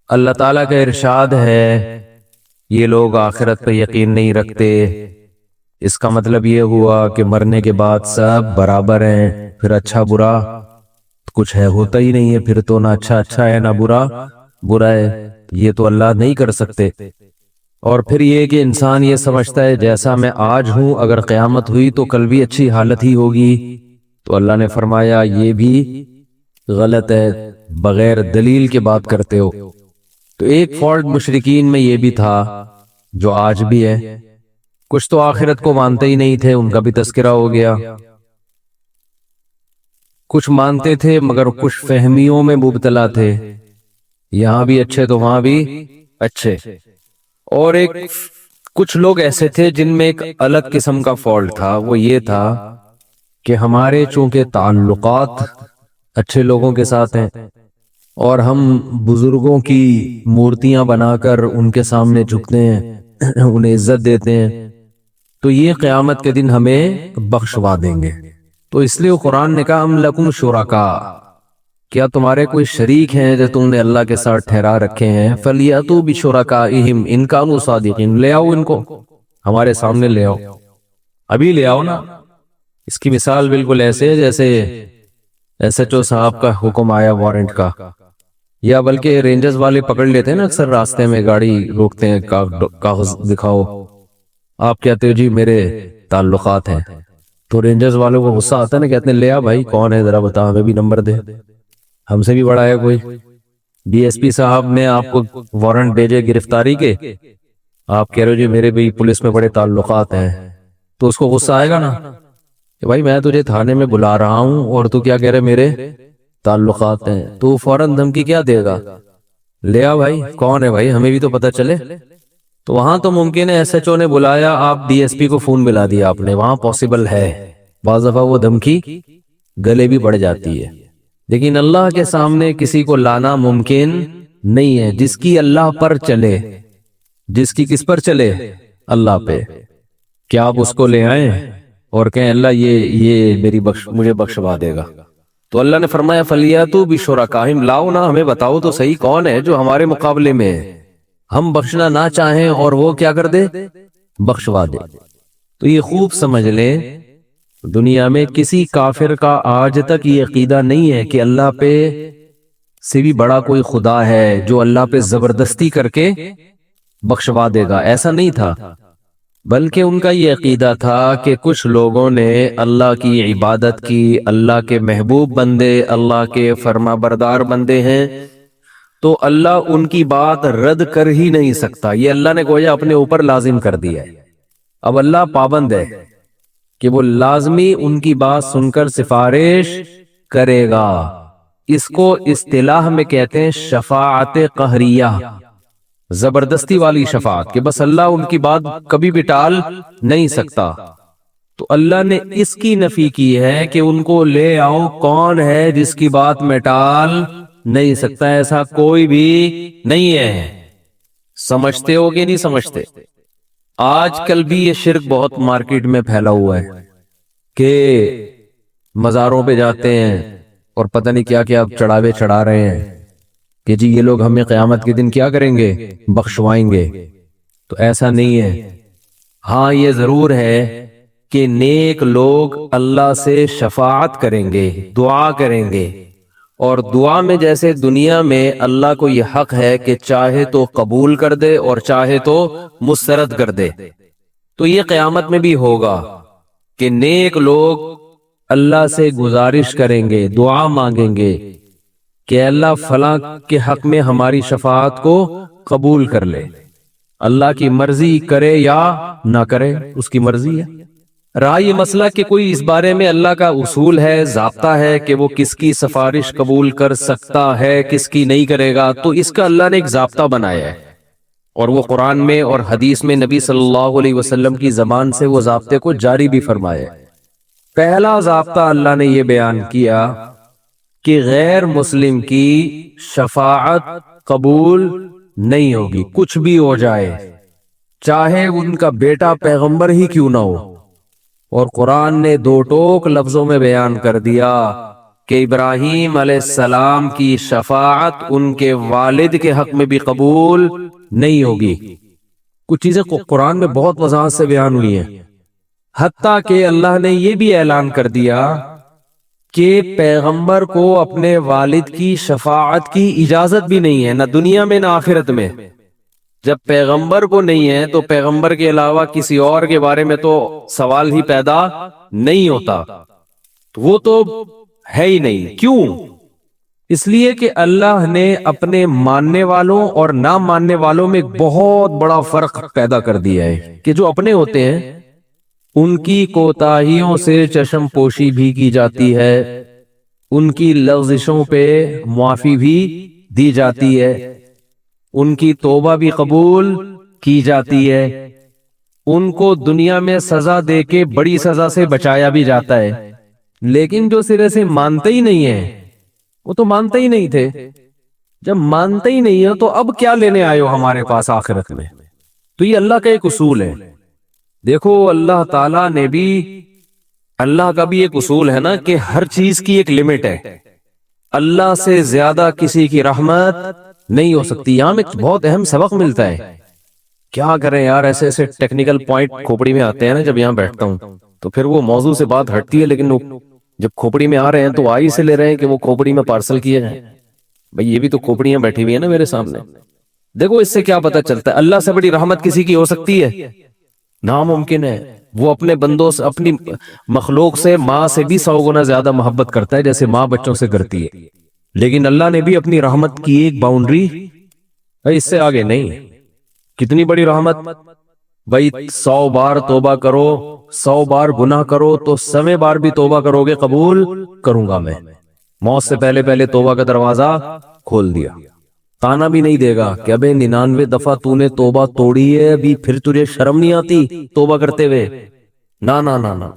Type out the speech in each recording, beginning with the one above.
اللہ تعالیٰ کا ارشاد ہے یہ لوگ آخرت پہ یقین نہیں رکھتے، اس کا مطلب یہ ہوا کہ مرنے کے بعد سب برابر ہیں، پھر اچھا برا کچھ ہے ہوتا ہی نہیں ہے، پھر تو نہ اچھا اچھا ہے نہ برا برا ہے، یہ تو اللہ نہیں کر سکتے۔ اور پھر یہ کہ انسان یہ سمجھتا ہے جیسا میں آج ہوں اگر قیامت ہوئی تو کل بھی اچھی حالت ہی ہوگی، تو اللہ نے فرمایا یہ بھی غلط ہے، بغیر دلیل کے بات کرتے ہو۔ تو ایک فالٹ مشرکین میں یہ بھی تھا جو آج بھی ہے، کچھ تو آخرت کو مانتے ہی نہیں تھے، ان کا بھی تذکرہ ہو گیا، کچھ مانتے تھے مگر کچھ فہمیوں میں مبتلا تھے، یہاں بھی اچھے تو وہاں بھی اچھے۔ اور ایک کچھ لوگ ایسے تھے جن میں ایک الگ قسم کا فالٹ تھا، وہ یہ تھا کہ ہمارے چونکہ تعلقات اچھے لوگوں کے ساتھ ہیں اور ہم بزرگوں کی مورتیاں بنا کر ان کے سامنے جھکتے ہیں، انہیں عزت دیتے ہیں، تو یہ قیامت کے دن ہمیں بخشوا دیں گے۔ تو اس لیے قرآن نے کہا ام لکم شرکاء، کیا تمہارے کوئی شریک ہیں جو تم نے اللہ کے ساتھ ٹھہرا رکھے ہیں؟ فَلْيَأْتُوا بِشُرَكَائِهِمْ إِن كَانُوا صَادِقِينَ، لے آؤ ان کو ہمارے سامنے، لے آؤ ابھی لے آؤ نا۔ اس کی مثال بالکل ایسے ہے جیسے ایس ایچ او صاحب کا حکم آیا وارنٹ کا، یا بلکہ رینجرز والے پکڑ لیتے ہیں نا اکثر راستے میں، گاڑی روکتے ہیں، کاغذ دکھاؤ، آپ کہتے ہو جی میرے تعلقات ہیں، تو رینجرز والوں کو غصہ آتا ہے نا، کہتے ہیں لے آ بھائی کون ہے ذرا بتا، ہمیں بھی نمبر دے، ہم سے بھی بڑا ہے کوئی۔ ڈی ایس پی صاحب نے آپ کو وارنٹ بھیجے گرفتاری کے، آپ کہہ رہے ہو جی میرے بھی پولیس میں بڑے تعلقات ہیں، تو اس کو غصہ آئے گا نا کہ بھائی میں تجھے تھانے میں بلا رہا ہوں اور تو کیا کہہ رہے میرے تعلقات ہیں، تو فوراً دھمکی کیا دے گا؟ لے آ بھائی کون ہے بھائی، ہمیں بھی تو پتہ چلے۔ تو وہاں تو ممکن ہے ایس ایچ او نے بلایا، آپ ڈی ایس پی کو فون ملا دیا آپ نے، وہاں پاسبل ہے، بعض دفعہ وہ دھمکی گلے بھی بڑھ جاتی ہے، لیکن اللہ کے سامنے کسی کو لانا ممکن نہیں ہے۔ جس کی اللہ پر چلے، جس کی کس پر چلے؟ اللہ پہ، کیا آپ اس کو لے آئیں اور کہیں اللہ یہ میری مجھے بخشوا دے گا؟ تو اللہ نے فرمایا فَلْيَأْتُوا بِشُرَكَائِهِمْ، لاؤ نا ہمیں بتاؤ تو صحیح کون ہے جو ہمارے مقابلے میں ہم بخشنا نہ چاہیں اور وہ کیا کر دے؟ بخشوا دے۔ تو یہ خوب سمجھ لیں دنیا میں کسی کافر کا آج تک یہ عقیدہ نہیں ہے کہ اللہ پہ سے بھی بڑا کوئی خدا ہے جو اللہ پہ زبردستی کر کے بخشوا دے گا، ایسا نہیں تھا، بلکہ ان کا یہ عقیدہ تھا کہ کچھ لوگوں نے اللہ کی عبادت کی، اللہ کے محبوب بندے، اللہ کے فرما بردار بندے ہیں، تو اللہ ان کی بات رد کر ہی نہیں سکتا، یہ اللہ نے گویا اپنے اوپر لازم کر دیا ہے۔ اب اللہ پابند ہے کہ وہ لازمی ان کی بات سن کر سفارش کرے گا، اس کو اصطلاح میں کہتے ہیں شفاعت قہریہ، زبردستی والی شفاعت، کہ بس اللہ ان کی بات کبھی بھی ٹال نہیں سکتا۔ تو اللہ نے اس کی نفی کی ہے کہ ان کو لے آؤ، کون ہے جس کی بات میں ٹال نہیں سکتا، ایسا کوئی بھی نہیں ہے۔ سمجھتے ہو کہ نہیں سمجھتے؟ آج کل بھی یہ شرک بہت مارکیٹ میں پھیلا ہوا ہے کہ مزاروں پہ جاتے ہیں اور پتہ نہیں کیا کیا چڑھاوے چڑھا رہے ہیں کہ جی یہ لوگ ہمیں قیامت کے دن کیا کریں گے؟ بخشوائیں گے۔ تو ایسا نہیں ہے، ہاں یہ ضرور ہے کہ نیک لوگ اللہ سے شفاعت کریں گے، دعا کریں گے، اور دعا میں جیسے دنیا میں اللہ کو یہ حق ہے کہ چاہے تو قبول کر دے اور چاہے تو مسترد کر دے، تو یہ قیامت میں بھی ہوگا کہ نیک لوگ اللہ سے گزارش کریں گے، دعا مانگیں گے کہ اللہ فلاں کے حق میں ہماری شفاعت کو قبول کر لے، اللہ کی مرضی کرے یا نہ کرے، اس کی مرضی ہے۔ رہا یہ مسئلہ کہ کوئی اس بارے میں اللہ کا اصول ہے، ضابطہ ہے کہ وہ کس کی سفارش قبول کر سکتا ہے، کس کی نہیں کرے گا، تو اس کا اللہ نے ایک ضابطہ بنایا ہے، اور وہ قرآن میں اور حدیث میں نبی صلی اللہ علیہ وسلم کی زبان سے وہ ضابطے کو جاری بھی فرمایا ہے۔ پہلا ضابطہ اللہ نے یہ بیان کیا کہ غیر مسلم کی شفاعت قبول نہیں ہوگی، کچھ بھی ہو جائے، چاہے ان کا بیٹا پیغمبر ہی کیوں نہ ہو۔ اور قرآن نے دو ٹوک لفظوں میں بیان کر دیا کہ ابراہیم علیہ السلام کی شفاعت ان کے والد کے حق میں بھی قبول نہیں ہوگی۔ کچھ چیزیں قرآن میں بہت وضاحت سے بیان ہوئی ہیں، حتیٰ کہ اللہ نے یہ بھی اعلان کر دیا کہ پیغمبر کو اپنے والد کی شفاعت کی اجازت بھی نہیں ہے، نہ دنیا میں نہ آخرت میں۔ جب پیغمبر کو نہیں ہے تو پیغمبر کے علاوہ کسی اور کے بارے میں تو سوال ہی پیدا نہیں ہوتا، وہ تو ہے ہی نہیں۔ کیوں؟ اس لیے کہ اللہ نے اپنے ماننے والوں اور نہ ماننے والوں میں ایک بہت بڑا فرق پیدا کر دیا ہے کہ جو اپنے ہوتے ہیں ان کی کوتاہیوں سے چشم پوشی بھی کی جاتی ہے، ان کی لغزشوں پہ معافی بھی دی جاتی ہے، ان کی توبہ بھی قبول کی جاتی ہے، ان کو دنیا میں سزا دے کے بڑی سزا سے بچایا بھی جاتا ہے۔ لیکن جو سرے سے مانتے ہی نہیں ہیں، وہ تو مانتے ہی نہیں تھے، جب مانتے ہی نہیں ہو تو اب کیا لینے آئے ہو ہمارے پاس آخرت میں؟ تو یہ اللہ کا ایک اصول ہے۔ دیکھو اللہ تعالیٰ نے بھی، اللہ کا بھی ایک اصول ہے نا کہ ہر چیز کی ایک لمٹ ہے، اللہ سے زیادہ کسی کی رحمت نہیں ہو سکتی۔ یہاں میں بہت اہم سبق ملتا ہے۔ کیا کریں یار، ایسے ایسے ٹیکنیکل پوائنٹ کھوپڑی میں آتے ہیں نا جب یہاں بیٹھتا ہوں تو پھر وہ موضوع سے بات ہٹتی ہے، لیکن وہ جب کھوپڑی میں آ رہے ہیں تو آئی سے لے رہے ہیں کہ وہ کھوپڑی میں پارسل کیے جائیں۔ بھئی یہ بھی تو کھوپڑیاں بیٹھی ہوئی ہیں نا میرے سامنے۔ دیکھو اس سے کیا پتہ چلتا ہے، اللہ سے بڑی رحمت کسی کی ہو سکتی ہے؟ ناممکن ہے۔ وہ اپنے بندوں سے، اپنی مخلوق سے، ماں سے بھی 100 گنا زیادہ محبت کرتا ہے جیسے ماں بچوں سے کرتی ہے، لیکن اللہ نے بھی اپنی رحمت کی ایک باؤنڈری، اس سے آگے نہیں۔ کتنی بڑی رحمت! بھائی 100 بار توبہ کرو، 100 بار گناہ کرو تو 100ویں بار بھی توبہ کرو گے قبول کروں گا میں۔ موت سے پہلے پہلے توبہ کا دروازہ کھول دیا، تانا بھی نہیں دے گا کہ ابے 99 دفعہ تو نے توبہ توڑی ہے، ابھی پھر تجھے شرم نہیں آتی توبہ کرتے ہوئے؟ نا نا نا نا۔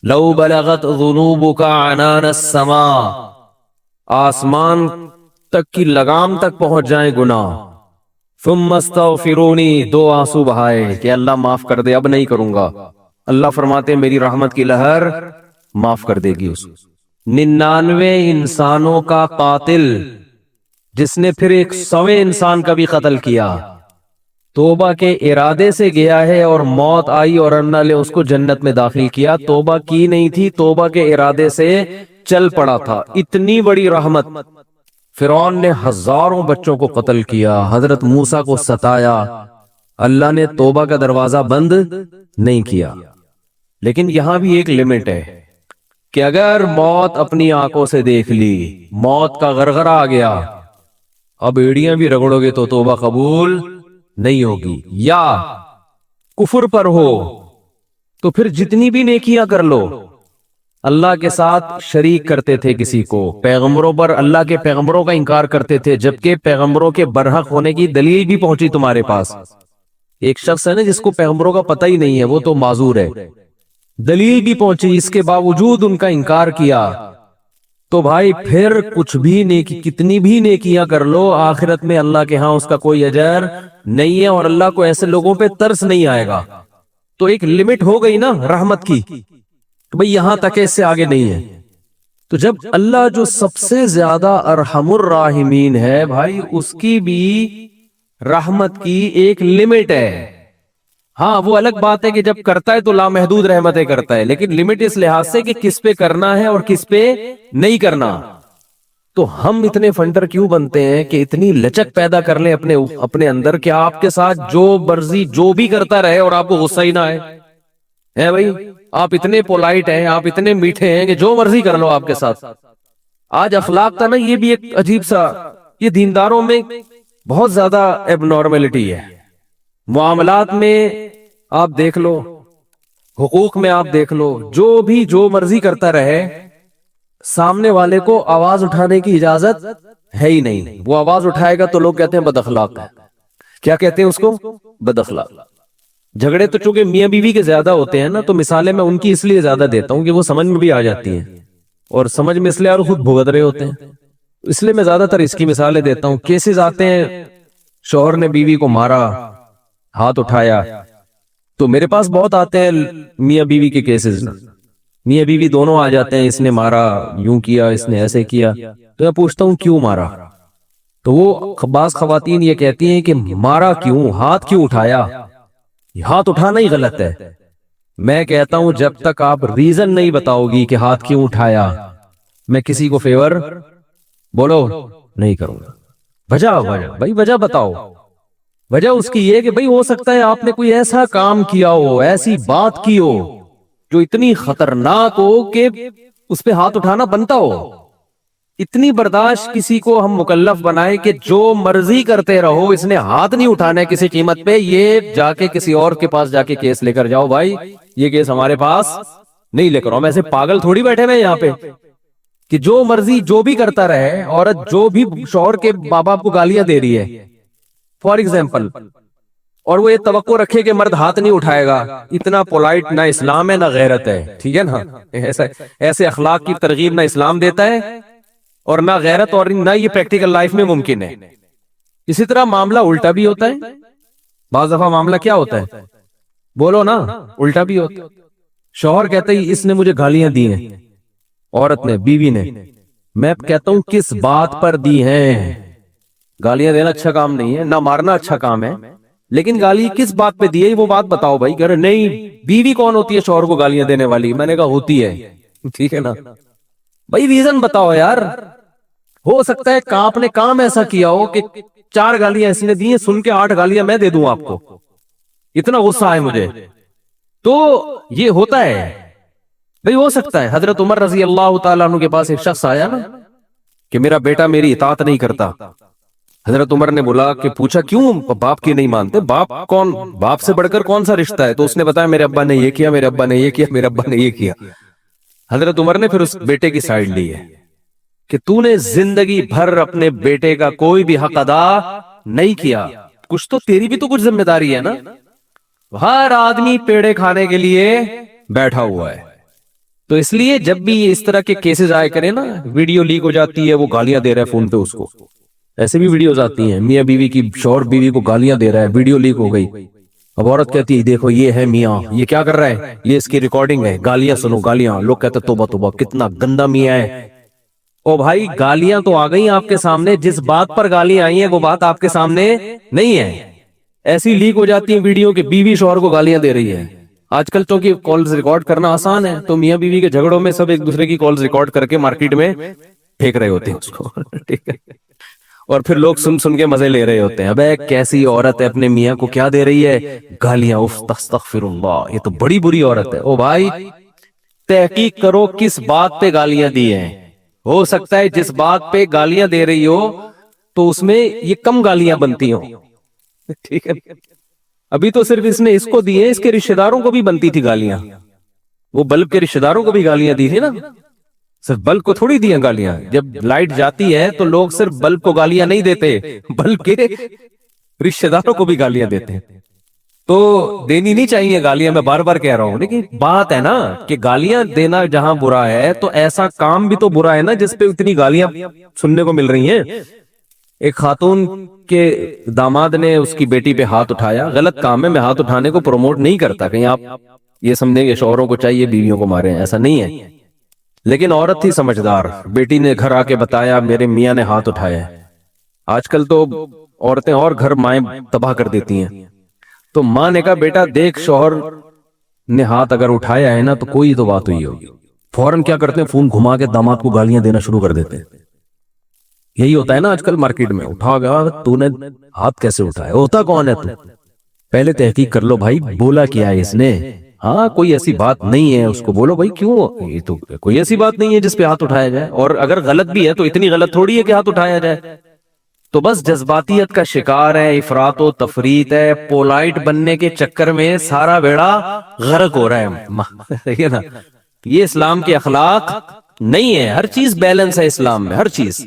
لو بلغت ذنوبک عنان السماء، آسمان تک کی لگام تک پہنچ جائیں گناہ، ثم استغفرونی، 2 آنسو بہائے کہ اللہ معاف کر دے، اب نہیں کروں گا۔ اللہ فرماتے میری رحمت کی لہر معاف کر دے گی اس 99 انسانوں کا قاتل جس نے پھر 100ویں انسان کا بھی قتل کیا، توبہ کے ارادے سے گیا ہے اور موت آئی اور اللہ نے اس کو جنت میں داخل کیا۔ توبہ کی نہیں تھی، توبہ کے ارادے سے چل پڑا تھا۔ اتنی بڑی رحمت۔ فرعون نے ہزاروں بچوں کو قتل کیا، حضرت موسیٰ کو ستایا، اللہ نے توبہ کا دروازہ بند نہیں کیا۔ لیکن یہاں بھی ایک لمٹ ہے کہ اگر موت اپنی آنکھوں سے دیکھ لی، موت کا غرغرہ آ گیا، اب ایڑیاں بھی رگڑو گے تو توبہ قبول نہیں ہوگی، یا کفر پر ہو تو پھر جتنی بھی نیکیاں کر لو، اللہ کے ساتھ شریک کرتے تھے کسی کو، پیغمبروں پر، اللہ کے پیغمبروں کا انکار کرتے تھے جبکہ پیغمبروں کے برحق ہونے کی دلیل بھی پہنچی تمہارے پاس۔ ایک شخص ہے نا جس کو پیغمبروں کا پتہ ہی نہیں ہے، وہ تو معذور ہے، دلیل بھی پہنچی، اس کے باوجود ان کا انکار کیا، تو بھائی پھر کچھ بھی نیکی، کتنی بھی نیکیاں کر لو، آخرت میں اللہ کے ہاں اس کا کوئی اجر نہیں ہے اور اللہ کو ایسے لوگوں پہ ترس نہیں آئے گا۔ تو ایک لمٹ ہو گئی نا رحمت کی، تو بھئی یہاں تک ہے، اس سے آگے نہیں ہے۔ تو جب اللہ جو سب سے زیادہ ارحم الراحمین ہے بھائی، اس کی بھی رحمت کی ایک لمٹ ہے۔ ہاں وہ الگ بات ہے کہ جب کرتا ہے تو لامحدود رحمتیں کرتا ہے، لیکن لمٹ اس لحاظ سے کہ کس پہ کرنا ہے اور کس پہ نہیں کرنا۔ تو ہم اتنے فنڈر کیوں بنتے ہیں کہ اتنی لچک پیدا کر لیں اپنے اندر کہ آپ کے ساتھ جو مرضی جو بھی کرتا رہے اور آپ کو غصہ ہی نہ آئے؟ ہے بھائی آپ اتنے پولائٹ ہیں، آپ اتنے میٹھے ہیں کہ جو مرضی کر لو آپ کے ساتھ۔ آج اخلاق تھا نا، یہ بھی ایک عجیب سا، یہ دینداروں میں بہت زیادہ ایب نارملٹی ہے۔ معاملات میں آپ دیکھ لو، حقوق میں آپ دیکھ لو، جو بھی جو مرضی کرتا رہے، سامنے والے کو آواز اٹھانے کی اجازت ہے ہی نہیں۔ وہ آواز اٹھائے گا تو لوگ کہتے ہیں بد اخلاق ہے۔ کیا کہتے ہیں اس کو؟ بد اخلاق۔ جھگڑے تو چونکہ میاں بیوی کے زیادہ ہوتے ہیں نا، تو مثالیں میں ان کی اس لیے زیادہ دیتا ہوں کہ وہ سمجھ میں بھی آ جاتی ہیں، اور سمجھ میں اس لیے اور خود بھگت رہے ہوتے ہیں، اس لیے میں زیادہ تر اس کی مثالیں دیتا ہوں۔ کیسز آتے ہیں، شوہر نے بیوی کو مارا، ہاتھ اٹھایا، تو میرے پاس بہت آتے ہیں میاں بیوی کے کیسز، میاں بیوی دونوں آ جاتے ہیں، اس نے مارا، یوں کیا، اس نے ایسے کیا، تو میں پوچھتا ہوں کیوں مارا؟ تو وہ بعض خواتین یہ کہتی ہیں کہ مارا کیوں، ہاتھ کیوں اٹھایا؟ ہاتھ اٹھانا ہی غلط ہے۔ میں کہتا ہوں جب تک آپ ریزن نہیں بتاؤ گی کہ ہاتھ کیوں اٹھایا، میں کسی کو فیور بولو نہیں کروں گا۔ وجہ بھائی وجہ بتاؤ۔ وجہ اس کی یہ کہ بھائی ہو سکتا ہے آپ نے کوئی ایسا کام کیا ہو، ایسی بات کی ہو جو اتنی خطرناک ہو کہ اس پہ ہاتھ اٹھانا بنتا ہو۔ اتنی برداشت کسی کو ہم مکلف بنائے کہ جو مرضی کرتے رہو، اس نے ہاتھ نہیں اٹھانا ہے کسی قیمت پہ، یہ جا کے کسی اور کے پاس جا کے کیس لے کر جاؤ۔ بھائی یہ کیس ہمارے پاس نہیں لے کر آؤ، ہم ایسے پاگل تھوڑی بیٹھے ہوئے یہاں پہ کہ جو مرضی جو بھی کرتا رہے۔ عورت جو بھی شوہر کے ماں باپ کو گالیاں دے رہی ہے فار ایگزامپل، اور وہ یہ توقع رکھے کہ مرد ہاتھ نہیں اٹھائے گا، اتنا پولائٹ نہ اسلام ہے نہ غیرت ہے، ٹھیک ہے نا؟ ایسے اخلاق کی ترغیب نہ اسلام دیتا ہے اور نہ غیرت، اور نہ یہ پریکٹیکل لائف میں ممکن ہے۔ اسی طرح معاملہ الٹا بھی ہوتا ہے، بعض دفعہ معاملہ کیا ہوتا ہے بولو نا، الٹا بھی ہوتا ہے۔ شوہر کہتا ہے اس نے مجھے گالیاں دی ہیں، عورت نے، بیوی نے، میں کہتا ہوں کس بات پر دی ہیں؟ گالیاں دینا اچھا کام نہیں ہے، نہ مارنا اچھا کام ہے، لیکن گالی کس بات پہ دی ہے وہ بات بتاؤ بھائی۔ کہہ رہے نہیں، بیوی کون ہوتی ہے شوہر کو گالیاں دینے والی؟ میں نے کہا ہوتی ہے، ٹھیک ہے نا بھائی، ریزن بتاؤ یار۔ ہو سکتا ہے کہ آپ نے کام ایسا کیا ہو کہ 4 گالیاں اس نے دی ہیں، سن کے 8 گالیاں میں دے دوں آپ کو، اتنا غصہ آئے مجھے، تو یہ ہوتا ہے بھائی، ہو سکتا ہے۔ حضرت عمر رضی اللہ تعالیٰ عنہ کے پاس ایک شخص آیا نا کہ میرا بیٹا میری اطاعت نہیں کرتا۔ حضرت عمر نے بولا کہ پوچھا کیوں باپ کی نہیں مانتے؟ باپ کون، باپ سے بڑھ کر کون سا رشتہ ہے؟ تو اس نے بتایا میرے ابا نے یہ کیا، میرے ابا نے یہ کیا، میرے ابا نے یہ کیا۔ حضرت عمر نے پھر اس بیٹے کی سائیڈ لی ہے کہ تو نے زندگی بھر اپنے بیٹے کا کوئی بھی حق ادا نہیں کیا، کچھ تو تیری بھی تو کچھ ذمہ داری ہے نا۔ ہر آدمی پیڑے کھانے کے لیے بیٹھا ہوا ہے، تو اس لیے جب بھی اس طرح کے کیسز آئے کریں نا، ویڈیو لیک ہو جاتی ہے، وہ گالیاں دے رہا ہے فون پہ اس کو، ایسے بھی ویڈیوز آتی ہیں میاں بیوی کی، شوہر بیوی کو گالیاں دے رہا ہے، ویڈیو لیک ہو گئی، اب عورت کہتی ہے دیکھو یہ ہے میاں، یہ کیا کر رہا ہے، یہ اس کی ریکارڈنگ ہے، گالیاں سنو گالیاں۔ لوگ کہتے توبہ توبہ کتنا گندا میاں ہے۔ او بھائی گالیاں تو آ گئی آپ کے سامنے، جس بات پر گالیاں آئی ہیں وہ بات آپ کے سامنے نہیں ہے، ایسی لیک ہو جاتی ہیں ویڈیو کہ بیوی شوہر کو گالیاں دے رہی ہے۔ آج کل چونکہ کالز ریکارڈ کرنا آسان ہے، تو میاں بیوی کے جھگڑوں میں سب ایک دوسرے کی کالز ریکارڈ کر کے مارکیٹ میں پھینک رہے ہوتے ہیں اس کو، ٹھیک ہے، اور پھر لوگ سن سن کے مزے لے رہے ہوتے ہیں۔ ابے کیسی عورت ہے، اپنے میاں کو کیا دے رہی ہے؟ گالیاں۔ استغفر اللہ، یہ تو بڑی بری عورت ہے۔ او بھائی تحقیق کرو کس بات پہ گالیاں دی ہیں، ہو سکتا ہے جس بات پہ گالیاں دے رہی ہو تو اس میں یہ کم گالیاں بنتی ہوں، ٹھیک ہے۔ ابھی تو صرف اس نے اس کو دی ہے، اس کے رشتہ داروں کو بھی بنتی تھی گالیاں، وہ بلب کے رشتہ داروں کو بھی گالیاں دی تھی نا، صرف بلب کو تھوڑی دی ہیں گالیاں۔ جب لائٹ جاتی ہے تو لوگ صرف بلب کو گالیاں نہیں دیتے، بلب کے رشتہ داروں کو بھی گالیاں دیتے ہیں۔ تو دینی نہیں چاہیے گالیاں، میں بار بار کہہ رہا ہوں، لیکن بات ہے نا کہ گالیاں دینا جہاں برا ہے تو ایسا کام بھی تو برا ہے نا جس پہ اتنی گالیاں سننے کو مل رہی ہیں۔ ایک خاتون کے داماد نے اس کی بیٹی پہ ہاتھ اٹھایا، غلط کام ہے، میں ہاتھ اٹھانے کو پروموٹ نہیں کرتا، کہیں آپ یہ سمجھیں کہ شوہروں کو چاہیے بیویوں کو مارے، ایسا نہیں ہے، لیکن عورت تھی سمجھدار، بیٹی نے گھر آ کے بتایا میرے میاں نے ہاتھ اٹھایا ہے۔ آج کل تو عورتیں اور گھر مائیں تباہ کر دیتی ہیں، تو ماں نے کہا بیٹا دیکھ شوہر نے ہاتھ اگر اٹھایا ہے نا تو کوئی تو بات ہوئی ہوگی۔ فوراً کیا کرتے ہیں، فون گھما کے داماد کو گالیاں دینا شروع کر دیتے ہیں۔ یہی ہوتا ہے نا آج کل مارکیٹ میں، اٹھا گیا تو نے ہاتھ کیسے اٹھایا، ہوتا کون ہے تو؟ پہلے تحقیق کر لو بھائی، بولا کیا ہے اس نے؟ ہاں کوئی ایسی بات نہیں ہے، اس کو بولو بھائی کیوں، یہ تو کوئی ایسی بات نہیں ہے جس پہ ہاتھ اٹھایا جائے، اور اگر غلط بھی ہے تو اتنی غلط تھوڑی ہے کہ ہاتھ اٹھایا جائے۔ تو بس جذباتیت کا شکار ہے، افراط و تفریط ہے، پولائٹ بننے کے چکر میں سارا بیڑا غرق ہو رہا ہے نا۔ یہ اسلام کے اخلاق نہیں ہے، ہر چیز بیلنس ہے اسلام میں، ہر چیز۔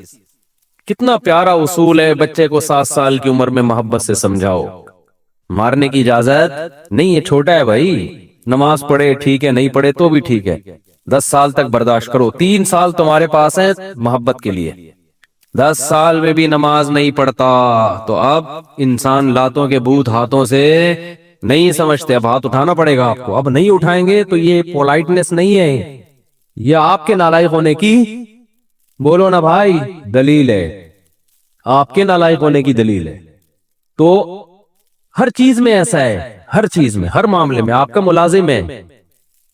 کتنا پیارا اصول ہے، بچے کو 7 سال کی عمر میں محبت سے سمجھاؤ، مارنے کی اجازت نہیں ہے، چھوٹا ہے بھائی، نماز پڑھے ٹھیک ہے، نہیں پڑھے تو بھی ٹھیک ہے، 10 سال تک برداشت کرو، 3 سال تمہارے پاس ہیں محبت کے لیے، 10 سال میں بھی نماز نہیں پڑھتا تو اب انسان لاتوں کے بوت ہاتھوں سے نہیں سمجھتے، اب ہاتھ اٹھانا پڑے گا آپ کو، اب نہیں اٹھائیں گے تو یہ پولائٹنس نہیں ہے، یہ آپ کے نالائق ہونے کی، بولو نا بھائی، دلیل ہے، آپ کے نالائق ہونے کی دلیل ہے۔ تو ہر چیز میں ایسا ہے، ہر چیز میں، ہر معاملے میں آپ کا ملازم ہے،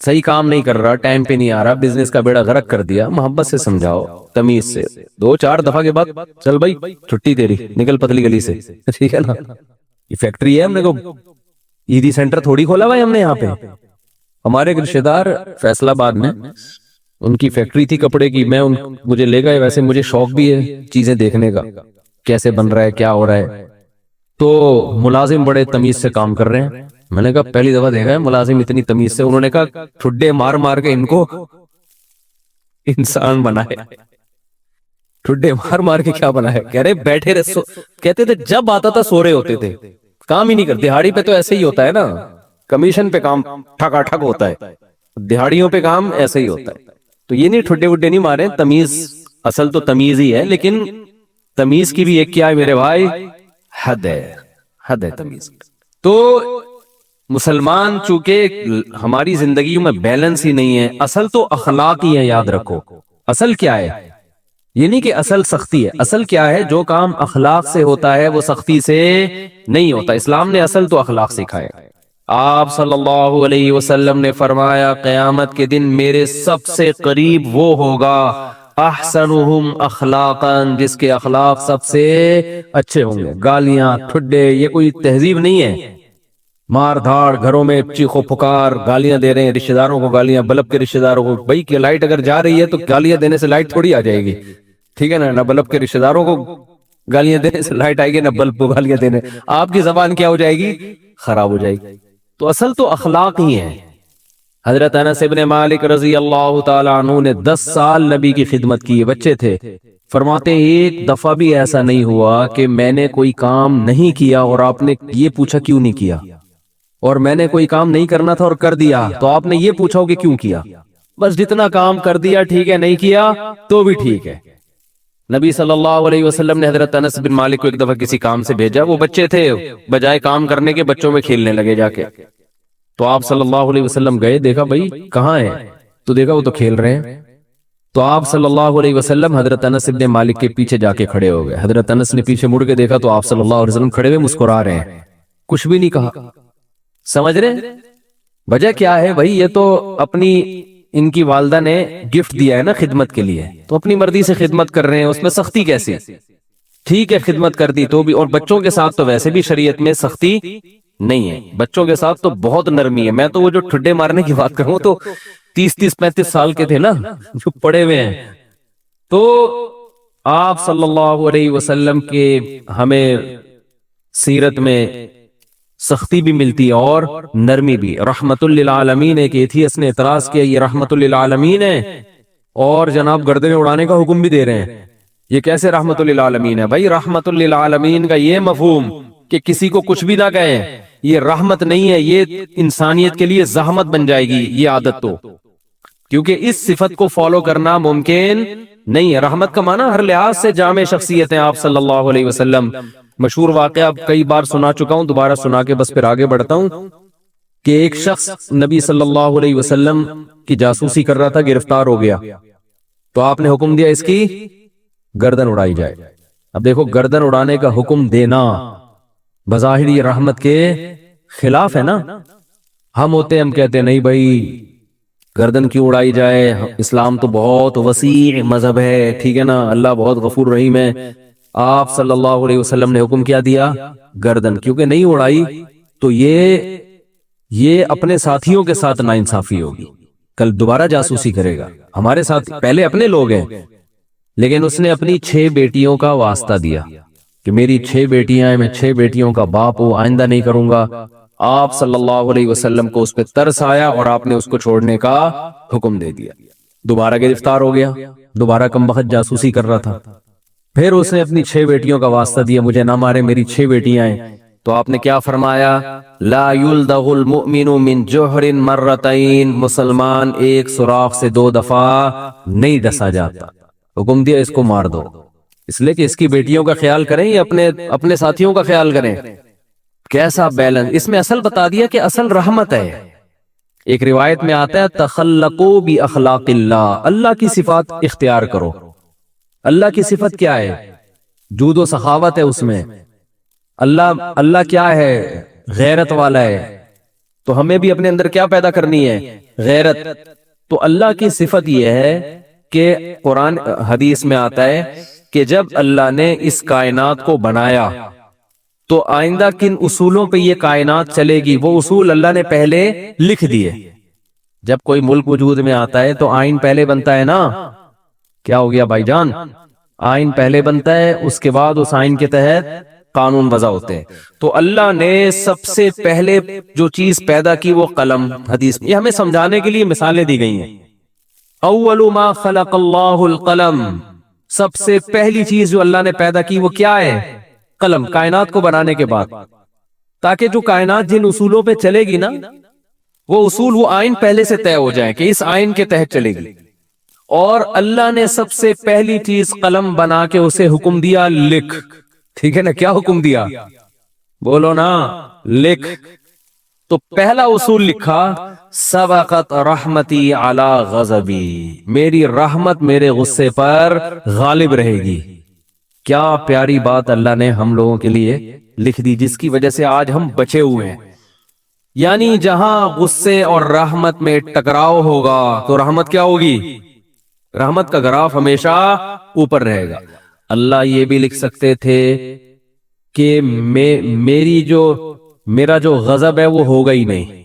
صحیح کام نہیں کر رہا، ٹائم پہ نہیں آ رہا، بزنس کا بیڑا غرق کر دیا، محبت سے سمجھاؤ، تمیز سے، 2-4 دفعہ کے بعد چل بھائی چھٹی تیری، نکل پتلی گلی سے، ٹھیک ہے نا۔ یہ فیکٹری ہے، ہم نے کو ایدی سینٹر تھوڑی کھولا ہوا ہے ہم نے یہاں پہ۔ ہمارے رشتہ دار فیصل آباد میں ان کی فیکٹری تھی کپڑے کی، مجھے لے گئے، ویسے مجھے شوق بھی ہے چیزیں دیکھنے کا، کیسے بن رہا ہے، کیا ہو رہا ہے۔ تو ملازم بڑے تمیز سے کام کر رہے ہیں، میں نے کہا پہلی دفعہ دیکھا ہے ملازم اتنی تمیز سے۔ انہوں نے کہا ٹھڈے مار مار کے ان کو انسان بنا ہے، ٹھڈے مار مار کے کیا بنا ہے؟ کہہ رہے بیٹھے رہے، کہتے تھے جب آتا تھا سو رہے ہوتے تھے، کام ہی نہیں کرتے۔ دہاڑی پہ تو ایسے ہی ہوتا ہے نا، کمیشن پہ کام ٹھکا ٹھک ہوتا ہے، دہاڑیوں پہ کام ایسے ہی ہوتا ہے۔ تو یہ نہیں ٹھڈے وڈے نہیں مارے، تمیز، اصل تو تمیز ہی ہے، لیکن تمیز کی بھی ایک کیا ہے میرے بھائی، حد ہے، حد ہے تمیز۔ تو مسلمان چونکہ ہماری زندگیوں میں بیلنس ہی نہیں ہے، اصل تو اخلاق ہی ہے، یاد رکھو۔ اصل کیا ہے؟ یہ نہیں کہ اصل سختی ہے، اصل کیا ہے؟ جو کام اخلاق سے ہوتا ہے وہ سختی سے نہیں ہوتا۔ اسلام نے اصل تو اخلاق سکھائے۔ آپ صلی اللہ علیہ وسلم نے فرمایا قیامت کے دن میرے سب سے قریب وہ ہوگا احسنہم اخلاقا، جس کے اخلاق سب سے اچھے ہوں گے۔ گالیاں، ٹھڈے، یہ کوئی تہذیب نہیں ہے، مار دھاڑ، گھروں میں چیخو پکار، گالیاں دے رہے ہیں رشتہ داروں کو، گالیاں بلب کے رشتہ داروں کو۔ بھائی کہ لائٹ اگر جا رہی ہے تو گالیاں دینے سے لائٹ تھوڑی آ جائے گی، ٹھیک ہے نا؟ نہ بلب کے رشتہ داروں کو گالیاں دینے سے لائٹ آئے گی، نہ بلب کو گالیاں دینے، آپ کی زبان کیا ہو جائے گی؟ خراب ہو جائے گی۔ تو اصل تو اخلاق ہی ہے۔ حضرت انس بن مالک رضی اللہ تعالی عنہ نے 10 سال نبی کی خدمت کی، بچے تھے، فرماتے ایک دفعہ بھی ایسا نہیں ہوا کہ میں نے کوئی کام نہیں کیا اور آپ نے یہ پوچھا کیوں نہیں کیا، اور میں نے کوئی کام نہیں کرنا تھا اور کر دیا تو آپ نے یہ پوچھا ہو کہ کیوں کیا۔ بس جتنا کام کر دیا ٹھیک ہے، نہیں کیا تو بھی ٹھیک ہے۔ نبی صلی اللہ علیہ وسلم نے حضرت انس بن مالک کو ایک دفعہ کسی کام سے بھیجا، وہ بچے تھے، بجائے کام کرنے کے بچوں میں کھیلنے لگے جا کے۔ تو آپ صلی اللہ علیہ وسلم گئے، دیکھا بھائی کہاں ہے، تو دیکھا وہ تو کھیل رہے ہیں۔ تو آپ صلی اللہ علیہ وسلم حضرت انس بن مالک کے پیچھے جا کے کھڑے ہو گئے۔ حضرت انس نے پیچھے مڑ کے دیکھا تو آپ صلی اللہ علیہ وسلم کھڑے ہوئے مسکرا رہے ہیں، کچھ بھی نہیں کہا۔ سمجھ رہے وجہ کیا ہے بھائی؟ یہ تو اپنی ان کی والدہ نے گفٹ دیا ہے نا خدمت کے لیے، تو اپنی مرضی سے خدمت کر رہے ہیں، اس میں سختی کیسی؟ ٹھیک ہے خدمت کر دی تو بھی، اور بچوں کے ساتھ تو ویسے بھی شریعت میں سختی نہیں ہے، بچوں کے ساتھ تو بہت نرمی ہے۔ میں تو وہ جو ٹھڈے مارنے کی بات کروں تو 30-35 سال کے تھے نا جو پڑے ہوئے ہیں۔ تو آپ صلی اللہ علیہ وسلم کے ہمیں سیرت میں سختی بھی ملتی ہے اور نرمی بھی۔ رحمت للعالمین، ایک ایتھیس نے اعتراض کیا یہ رحمت للعالمین ہے اور جناب گردنیں اڑانے کا حکم بھی دے رہے ہیں، یہ کیسے رحمت للعالمین ہے؟ بھائی رحمت للعالمین کا یہ مفہوم کہ کسی کو کچھ بھی نہ کہیں، یہ رحمت نہیں ہے، یہ انسانیت کے لیے زحمت بن جائے گی یہ عادت، تو کیونکہ اس صفت کو فالو کرنا ممکن نہیں ہے۔ رحمت کا معنی ہر لحاظ سے جامع شخصیت ہیں آپ صلی اللہ علیہ وسلم۔ مشہور واقعہ اب کئی بار سنا چکا ہوں، دوبارہ سنا کے بس پھر آگے بڑھتا ہوں، کہ ایک شخص نبی صلی اللہ علیہ وسلم کی جاسوسی کر رہا تھا، گرفتار ہو گیا، تو آپ نے حکم دیا اس کی گردن اڑائی جائے۔ اب دیکھو گردن اڑانے کا حکم دینا بظاہر یہ رحمت کے خلاف ہے نا۔ ہم ہوتے ہم کہتے ہیں نہیں بھائی گردن کیوں اڑائی جائے، اسلام تو بہت وسیع مذہب ہے، ٹھیک ہے نا، اللہ بہت غفور رحیم ہے۔ آپ صلی اللہ علیہ وسلم نے حکم کیا دیا؟ گردن، کیونکہ نہیں اڑائی تو یہ اپنے ساتھیوں کے ساتھ ناانصافی ہوگی، کل دوبارہ جاسوسی کرے گا۔ ہمارے ساتھ پہلے اپنے لوگ ہیں، لیکن اس نے اپنی 6 بیٹیوں کا واسطہ دیا کہ میری 6 بیٹیاں ہیں، میں 6 بیٹیوں کا باپ ہوں، آئندہ نہیں کروں گا۔ آپ صلی اللہ علیہ وسلم کو اس پہ ترس آیا اور آپ نے اس کو چھوڑنے کا حکم دے دیا۔ دوبارہ گرفتار ہو گیا، دوبارہ کم بخت جاسوسی کر رہا تھا، پھر اس نے اپنی 6 بیٹیوں کا واسطہ دیا، مجھے نہ مارے، میری 6 بیٹیاں ہیں۔ تو آپ نے کیا فرمایا؟ لا یلدغ المؤمن من جوہر مرتین، مسلمان ایک سوراخ سے 2 دفعہ نہیں ڈسا جاتا۔ حکم دیا اس کو مار دو، اس لیے کہ اس کی بیٹیوں کا خیال کریں یا اپنے ساتھیوں کا خیال کریں؟ کیسا بیلنس اس میں! اصل بتا دیا کہ اصل رحمت ہے، ایک روایت میں آتا ہے تخلقو بی اخلاق اللہ، اللہ کی صفات اختیار کرو۔ اللہ کی صفت کیا ہے؟ جود و سخاوت ہے اس میں۔ اللہ کیا ہے؟ غیرت والا ہے۔ تو ہمیں بھی اپنے اندر کیا پیدا کرنی ہے؟ غیرت۔ تو اللہ کی صفت یہ ہے کہ قرآن حدیث میں آتا ہے کہ جب اللہ نے اس کائنات کو بنایا تو آئندہ کن اصولوں پہ یہ کائنات چلے گی، وہ اصول اللہ نے پہلے لکھ دیے۔ جب کوئی ملک وجود میں آتا ہے تو آئین پہلے بنتا ہے نا۔ کیا ہو گیا بھائی جان؟ آئین پہلے بنتا ہے، اس کے بعد اس آئین کے تحت قانون وضع ہوتے ہیں۔ تو اللہ نے سب سے پہلے جو چیز پیدا کی وہ قلم، حدیث میں یہ ہمیں سمجھانے کے لیے مثالیں دی گئی ہیں۔ اول ما خلق اللہ القلم، سب سے پہلی چیز جو اللہ نے پیدا کی وہ کیا ہے؟ قلم، کائنات کو بنانے کے بعد، تاکہ جو کائنات جن اصولوں پہ چلے گی نا، وہ اصول، وہ آئین پہلے سے طے ہو جائیں کہ اس آئین کے تحت چلے گی۔ اور اللہ نے سب سے پہلی چیز قلم بنا کے اسے حکم دیا لکھ۔ ٹھیک ہے نا؟ کیا حکم دیا؟ بولو نا، لکھ۔ تو پہلا اصول لکھا، سبقت رحمتی علی غضبی، میری رحمت میرے غصے پر غالب رہے گی۔ کیا پیاری بات اللہ نے ہم لوگوں کے لیے لکھ دی، جس کی وجہ سے آج ہم بچے ہوئے ہیں۔ یعنی جہاں غصے اور رحمت میں ٹکراؤ ہوگا تو رحمت کیا ہوگی؟ رحمت کا گراف ہمیشہ اوپر رہے گا۔ اللہ یہ بھی لکھ سکتے تھے کہ میرا جو غضب ہے وہ ہوگا ہی نہیں،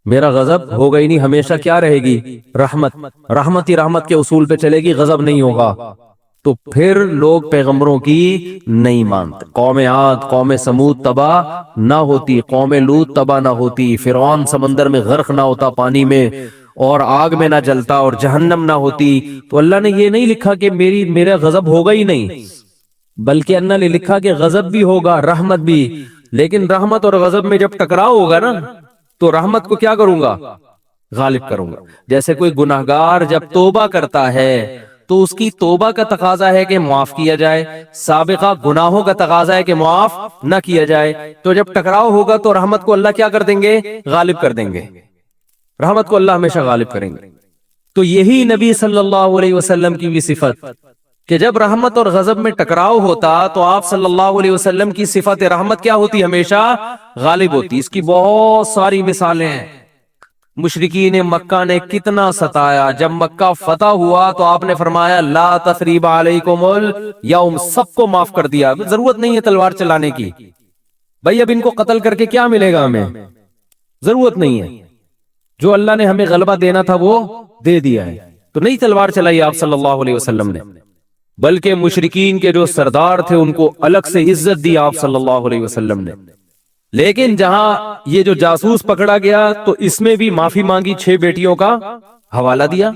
میرا غضب ہوگا ہی نہیں، ہمیشہ کیا رہے گی؟ رحمت۔ رحمت ہی رحمت کے اصول پہ چلے گی، غضب نہیں ہوگا۔ تو پھر لوگ پیغمبروں کی نہیں مانتے۔ قوم عاد، قوم سمود تباہ نہ ہوتی، قوم لوط تباہ نہ ہوتی، فرعون سمندر میں غرق نہ ہوتا پانی میں، اور آگ میں نہ جلتا، اور جہنم نہ ہوتی، تو اللہ نے یہ نہیں لکھا کہ میرا غضب ہوگا ہی نہیں، بلکہ اللہ نے لکھا کہ غضب بھی ہوگا، رحمت بھی۔ لیکن رحمت اور غضب میں جب ٹکراؤ ہوگا نا، تو رحمت کو کیا کروں گا؟ غالب کروں گا۔ جیسے کوئی گناہگار جب توبہ کرتا ہے تو اس کی توبہ کا تقاضا ہے کہ معاف کیا جائے، سابقہ گناہوں کا تقاضا ہے کہ معاف نہ کیا جائے۔ تو جب ٹکراؤ ہوگا تو رحمت کو اللہ کیا کر دیں گے؟ غالب کر دیں گے۔ رحمت کو اللہ ہمیشہ غالب کریں گے۔ تو یہی نبی صلی اللہ علیہ وسلم کی بھی صفت کہ جب رحمت اور غضب میں ٹکراؤ ہوتا تو آپ صلی اللہ علیہ وسلم کی صفت رحمت کیا ہوتی؟ ہمیشہ غالب ہوتی۔ اس کی بہت ساری مثالیں ہیں۔ مشرکین مکہ نے کتنا ستایا، جب مکہ فتح ہوا تو آپ نے فرمایا لا تثریب علیکم اليوم، سب کو معاف کر دیا، ضرورت نہیں ہے تلوار چلانے کی۔ بھائی اب ان کو قتل کر کے کیا ملے گا ہمیں؟ ضرورت نہیں ہے، جو اللہ نے ہمیں غلبہ دینا تھا وہ دے دیا ہے۔ تو نہیں تلوار چلائی آپ صلی اللہ علیہ وسلم نے، بلکہ مشرکین کے جو سردار تھے ان کو الگ سے عزت دی آپ صلی اللہ علیہ وسلم نے۔ لیکن جہاں یہ جو جاسوس پکڑا گیا تو اس میں بھی معافی مانگی، 6 بیٹیوں کا حوالہ دیا۔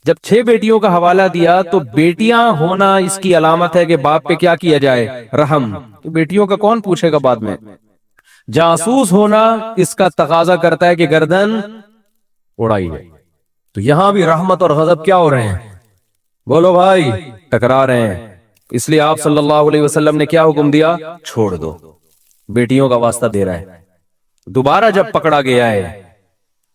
جب 6 بیٹیوں کا حوالہ دیا تو بیٹیاں ہونا اس کی علامت ہے کہ باپ پہ کیا کیا جائے؟ رحم۔ تو بیٹیوں کا کون پوچھے گا بعد میں؟ جاسوس ہونا اس کا تقاضا کرتا ہے کہ گردن اڑائی جائے۔ تو یہاں بھی رحمت اور غضب کیا ہو رہے ہیں؟ بولو بھائی، ٹکرا رہے ہیں۔ اس لیے آپ صلی اللہ علیہ وسلم نے کیا حکم دیا؟ چھوڑ دو۔ بیٹیوں کا واسطہ دے رہا ہے۔ دوبارہ جب پکڑا گیا ہے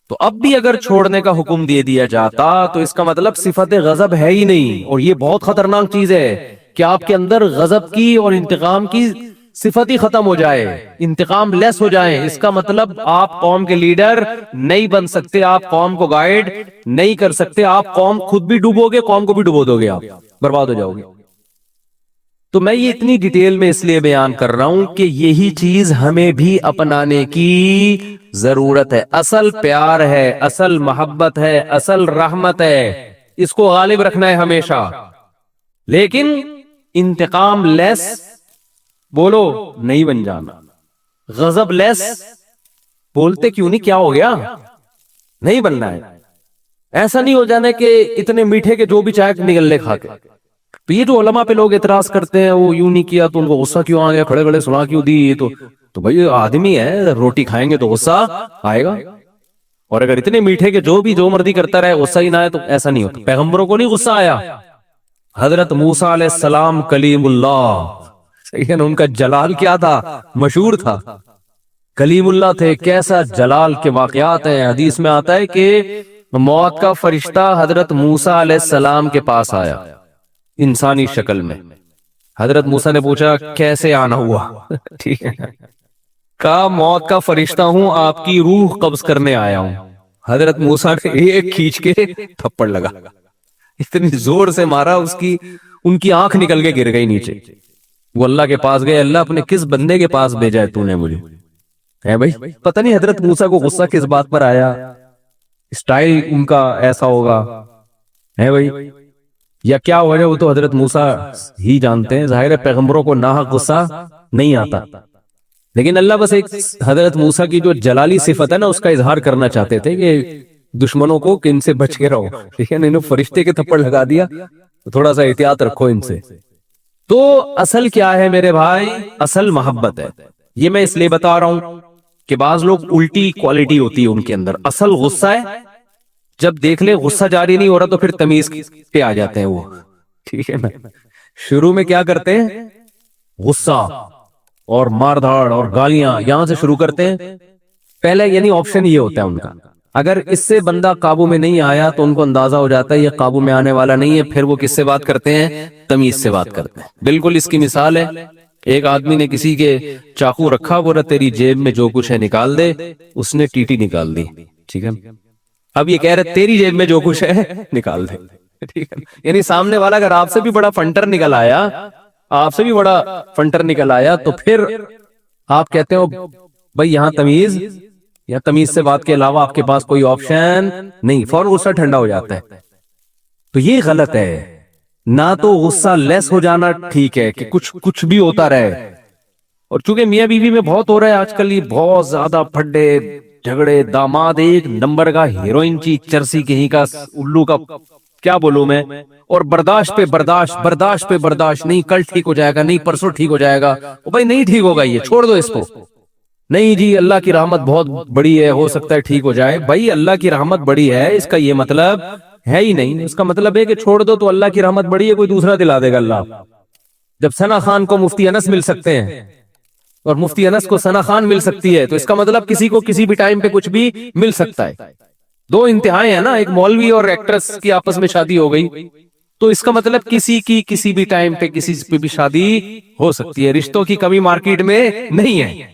تو اب بھی اگر چھوڑنے کا حکم دے دیا جاتا تو اس کا مطلب صفت غضب ہے ہی نہیں، اور یہ بہت خطرناک چیز ہے کہ آپ کے اندر غضب کی اور انتقام کی صفت ہی ختم ہو جائے، انتقام لیس ہو جائے۔ اس کا مطلب آپ قوم کے لیڈر نہیں بن سکتے، آپ قوم کو گائیڈ نہیں کر سکتے، آپ قوم خود بھی ڈوبو گے، قوم کو بھی ڈبو دو گے، آپ برباد ہو جاؤ گے۔ تو میں یہ اتنی ڈیٹیل میں اس لیے بیان کر رہا ہوں کہ یہی چیز ہمیں بھی اپنانے کی ضرورت ہے۔ اصل پیار ہے، اصل محبت ہے، اصل رحمت ہے، اس کو غالب رکھنا ہے ہمیشہ۔ لیکن انتقام لیس بولو نہیں بن جانا، غضب لیس بولتے کیوں نہیں، کیا ہو گیا؟ نہیں بننا ہے۔ ایسا نہیں ہو جانا کہ اتنے میٹھے کے جو بھی چائے نگل لے کھا کے۔ تو یہ جو علماء پہ لوگ اعتراض کرتے ہیں وہ یوں نہیں کیا تو ان کو غصہ کیوں آ گیا، کھڑے کھڑے سنا کیوں دی، تو بھائی آدمی ہے، روٹی کھائیں گے تو غصہ آئے گا، اور اگر اتنے میٹھے کے جو مرضی کرتا رہے غصہ ہی نہ آئے تو ایسا نہیں ہوتا۔ پیغمبروں کو نہیں غصہ آیا، حضرت موسیٰ علیہ السلام کلیم اللہ، صحیح ہے نا، ان کا جلال کیا تھا؟ مشہور تھا۔ کلیم اللہ تھے، کیسا جلال کے واقعات ہیں. حدیث میں آتا ہے کہ موت کا فرشتہ حضرت موسیٰ علیہ السلام کے پاس آیا انسانی شکل میں. حضرت موسیٰ نے پوچھا کیسے آنا ہوا؟ ٹھیک ہے، کہا موت کا فرشتہ ہوں، آپ کی روح قبض کرنے آیا ہوں. حضرت موسیٰ نے ایک کھینچ کے تھپڑ لگا، اتنی زور سے مارا ان کی آنکھ نکل کے گر گئی نیچے. وہ اللہ کے پاس گئے، اللہ اپنے کس بندے کے پاس بھیجا ہے تو نے مجھے؟ ہے بھائی، پتہ نہیں حضرت موسیٰ کو غصہ کس بات پر آیا، اسٹائل ان کا ایسا ہوگا ہے بھائی، یا کیا وجہ، وہ تو حضرت موسیٰ ہی جانتے ہیں. ظاہر ہے پیغمبروں کو ناحق غصہ نہیں آتا، لیکن اللہ بس ایک حضرت موسیٰ کی جو جلالی صفت ہے نا اس کا اظہار کرنا چاہتے تھے کہ دشمنوں کو کہ ان سے بچ کے رہو. ٹھیک ہے، انہوں فرشتے کے تھپڑ لگا دیا، تھوڑا سا احتیاط رکھو ان سے. تو اصل کیا ہے میرے بھائی؟ اصل محبت ہے. یہ میں اس لیے بتا رہا ہوں کہ بعض لوگ الٹی کوالٹی ہوتی ہے ان کے اندر. اصل غصہ ہے، جب دیکھ لیں غصہ جاری نہیں ہو رہا تو پھر تمیز پہ آ جاتے ہیں وہ. ٹھیک ہے نا، شروع میں کیا کرتے ہیں؟ غصہ اور مار دھاڑ اور گالیاں یہاں سے شروع کرتے ہیں پہلے. یعنی آپشن یہ ہوتا ہے ان کا، اگر اس سے بندہ قابو میں نہیں آیا تو ان کو اندازہ ہو جاتا ہے یہ قابو میں آنے والا نہیں ہے. پھر وہ کس سے بات کرتے ہیں؟ تمیز سے بات کرتے ہیں. بالکل اس کی مثال ہے، ایک آدمی نے کسی کے چاقو رکھا، بولا تیری جیب میں جو کچھ ہے نکال دے، اس نے ٹیٹی نکال دی. ٹھیک ہے، اب یہ کہہ رہے تیری جیب میں جو کچھ ہے نکال دے. ٹھیک ہے، یعنی سامنے والا اگر آپ سے بھی بڑا فنٹر نکل آیا، آپ سے بھی بڑا فنٹر نکل آیا تو پھر آپ کہتے ہو بھائی یہاں تمیز، یا تمیز سے بات کے علاوہ آپ کے پاس کوئی آپشن نہیں. فوراً غصہ ٹھنڈا ہو جاتا ہے. تو یہ غلط ہے. نہ تو غصہ لیس ہو جانا ٹھیک ہے کہ کچھ بھی ہوتا رہے. اور چونکہ میاں بیوی میں بہت ہو رہا ہے آج کل، یہ بہت زیادہ پھڈے جھگڑے، داماد ایک نمبر کا ہیروئن چی چرسی کہیں کا الو کا، کیا بولوں میں. اور برداشت پہ برداشت، برداشت پہ برداشت. نہیں کل ٹھیک ہو جائے گا، نہیں پرسوں ٹھیک ہو جائے گا. بھائی نہیں ٹھیک ہوگا، یہ چھوڑ دو اس کو. نہیں جی اللہ کی رحمت بہت بڑی ہے، ہو سکتا ہے ٹھیک ہو جائے. بھائی اللہ کی رحمت بڑی ہے اس کا یہ مطلب ہے ہی نہیں. اس کا مطلب ہے کہ چھوڑ دو تو اللہ کی رحمت بڑی ہے، کوئی دوسرا دلا دے گا اللہ. جب ثنا خان کو مفتی انس مل سکتے ہیں اور مفتی انس کو ثنا خان مل سکتی ہے تو اس کا مطلب کسی کو کسی بھی ٹائم پہ کچھ بھی مل سکتا ہے. دو انتہائیں ہیں نا، ایک مولوی اور ایکٹریس کی آپس میں شادی ہو گئی تو اس کا مطلب کسی کی کسی بھی ٹائم پہ کسی پہ بھی شادی ہو سکتی ہے. رشتوں کی کمی مارکیٹ میں نہیں ہے.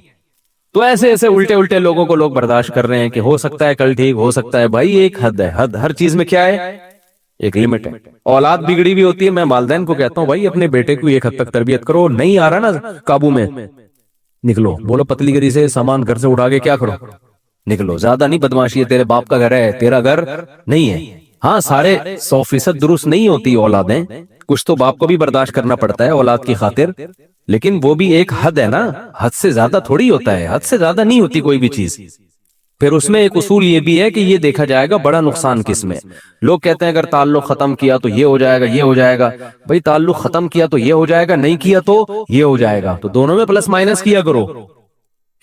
تو ایسے ایسے الٹے الٹے لوگوں کو لوگ برداشت کر رہے ہیں کہ ہو سکتا ہے کل ٹھیک ہو سکتا ہے. بھائی ایک حد ہے، حد ہر چیز میں کیا ہے؟ ایک لمٹ ہے. اولاد بگڑی بھی ہوتی ہے. میں والدین کو کہتا ہوں بھائی اپنے بیٹے کو ایک حد تک تربیت کرو. نہیں آ رہا نا قابو میں، نکلو. بولو پتلی گری سے سامان گھر سے اٹھا کے کیا کرو، نکلو. زیادہ نہیں بدماشی ہے، تیرے باپ کا گھر ہے، تیرا گھر نہیں ہے. ہاں سارے 100% درست نہیں ہوتی اولادیں، کچھ تو باپ کو بھی برداشت کرنا پڑتا ہے اولاد کی خاطر، لیکن وہ بھی ایک حد ہے نا. حد سے زیادہ تھوڑی ہوتا ہے، حد سے زیادہ نہیں ہوتی کوئی بھی چیز. پھر اس میں ایک اصول یہ بھی ہے کہ یہ دیکھا جائے گا بڑا نقصان کس میں. لوگ کہتے ہیں اگر تعلق ختم کیا تو یہ ہو جائے گا، یہ ہو جائے گا. بھائی تعلق ختم کیا تو یہ ہو جائے گا، نہیں کیا تو یہ ہو جائے گا. تو دونوں میں پلس مائنس کیا کرو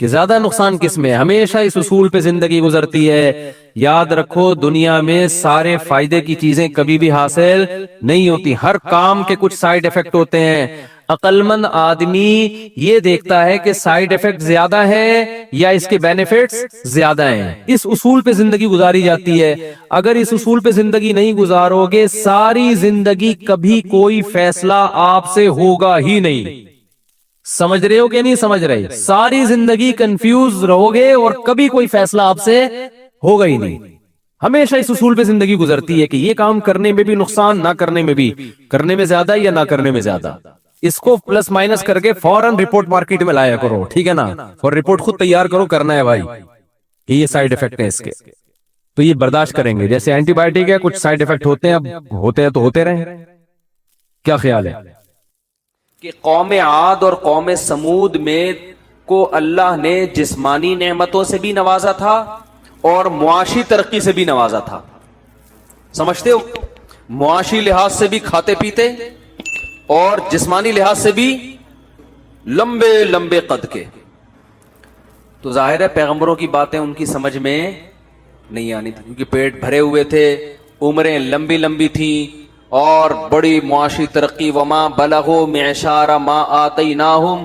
کہ زیادہ نقصان کس میں. ہمیشہ اس اصول پہ زندگی گزرتی ہے. یاد رکھو دنیا میں سارے فائدے کی چیزیں کبھی بھی حاصل نہیں ہوتی. ہر کام کے کچھ سائیڈ ایفیکٹ ہوتے ہیں. عقل مند آدمی یہ دیکھتا ہے کہ سائیڈ ایفیکٹ زیادہ ہے یا اس کے بینیفٹس زیادہ ہیں. اس اصول پہ زندگی گزاری جاتی ہے. اگر اس اصول پہ زندگی نہیں گزارو گے ساری زندگی کبھی کوئی فیصلہ آپ سے ہوگا ہی نہیں. سمجھ رہے ہو کہ نہیں سمجھ رہے؟ ساری زندگی کنفیوز رہو گے اور کبھی کوئی فیصلہ آپ سے ہوگا ہی نہیں. ہمیشہ اس اصول پہ زندگی گزرتی ہے کہ یہ کام کرنے میں بھی نقصان، نہ کرنے میں بھی، کرنے میں زیادہ یا نہ کرنے میں زیادہ. اس کو پلس مائنس کر کے فوراً رپورٹ مارکیٹ میں لایا کرو. ٹھیک ہے نا، اور رپورٹ خود تیار کرو، کرنا ہے بھائی یہ سائیڈ ایفیکٹ ہیں اس کے. تو یہ برداشت کریں گے. جیسے اینٹی بائیوٹک ہے، کچھ سائیڈ ایفیکٹ ہوتے ہیں، اب ہوتے ہیں تو ہوتے رہیں. کیا خیال ہے کہ قوم عاد اور قوم سمود میں کو اللہ نے جسمانی نعمتوں سے بھی نوازا تھا اور معاشی ترقی سے بھی نوازا تھا. سمجھتے ہو؟ معاشی لحاظ سے بھی کھاتے پیتے اور جسمانی لحاظ سے بھی لمبے لمبے قد کے. تو ظاہر ہے پیغمبروں کی باتیں ان کی سمجھ میں نہیں آنی تھی کیونکہ پیٹ بھرے ہوئے تھے، عمریں لمبی لمبی تھیں اور بڑی معاشی ترقی. وما بلغوا معشار ما آتیناہم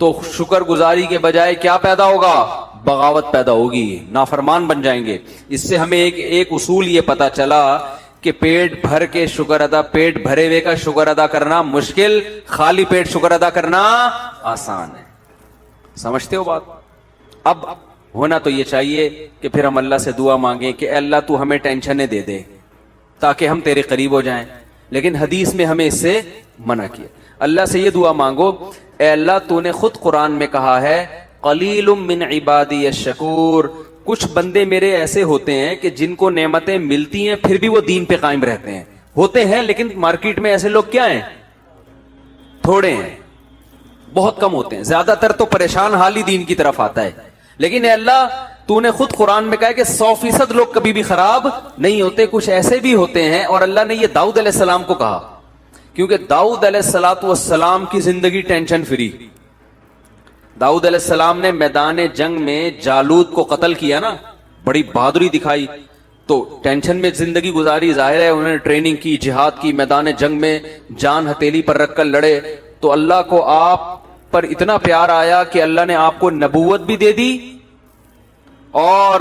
تو شکر گزاری کے بجائے کیا پیدا ہوگا؟ بغاوت پیدا ہوگی، نافرمان بن جائیں گے۔ اس سے ہمیں ایک اصول یہ پتا چلا کہ پیٹ بھر کے شکر ادا، پیٹ بھرے ہوئے کا شکر ادا کرنا مشکل، خالی پیٹ شکر ادا کرنا آسان ہے۔ سمجھتے ہو بات؟ اب ہونا تو یہ چاہیے کہ پھر ہم اللہ سے دعا مانگیں کہ اے اللہ تو ہمیں ٹینشنیں دے دے تاکہ ہم تیرے قریب ہو جائیں، لیکن حدیث میں ہمیں اس سے منع کیا۔ اللہ سے یہ دعا مانگو، اے اللہ تو نے خود قرآن میں کہا ہے قلیل من عبادی الشکور، کچھ بندے میرے ایسے ہوتے ہیں کہ جن کو نعمتیں ملتی ہیں پھر بھی وہ دین پہ قائم رہتے ہیں، ہوتے ہیں لیکن مارکیٹ میں ایسے لوگ کیا ہیں؟ تھوڑے ہیں، بہت کم ہوتے ہیں، زیادہ تر تو پریشان حال ہی دین کی طرف آتا ہے۔ لیکن اے اللہ تو نے خود قرآن میں کہا کہ 100% لوگ کبھی بھی خراب نہیں ہوتے، کچھ ایسے بھی ہوتے ہیں۔ اور اللہ نے یہ داؤد علیہ السلام کو کہا کیونکہ داؤد علیہ السلام کی زندگی ٹینشن فری۔ داؤد علیہ السلام نے میدان جنگ میں جالوت کو قتل کیا نا، بڑی بہادری دکھائی، تو ٹینشن میں زندگی گزاری، ظاہر ہے انہوں نے ٹریننگ کی، جہاد کی، میدان جنگ میں جان ہتھیلی پر رکھ کر لڑے، تو اللہ کو آپ پر اتنا پیار آیا کہ اللہ نے آپ کو نبوت بھی دے دی اور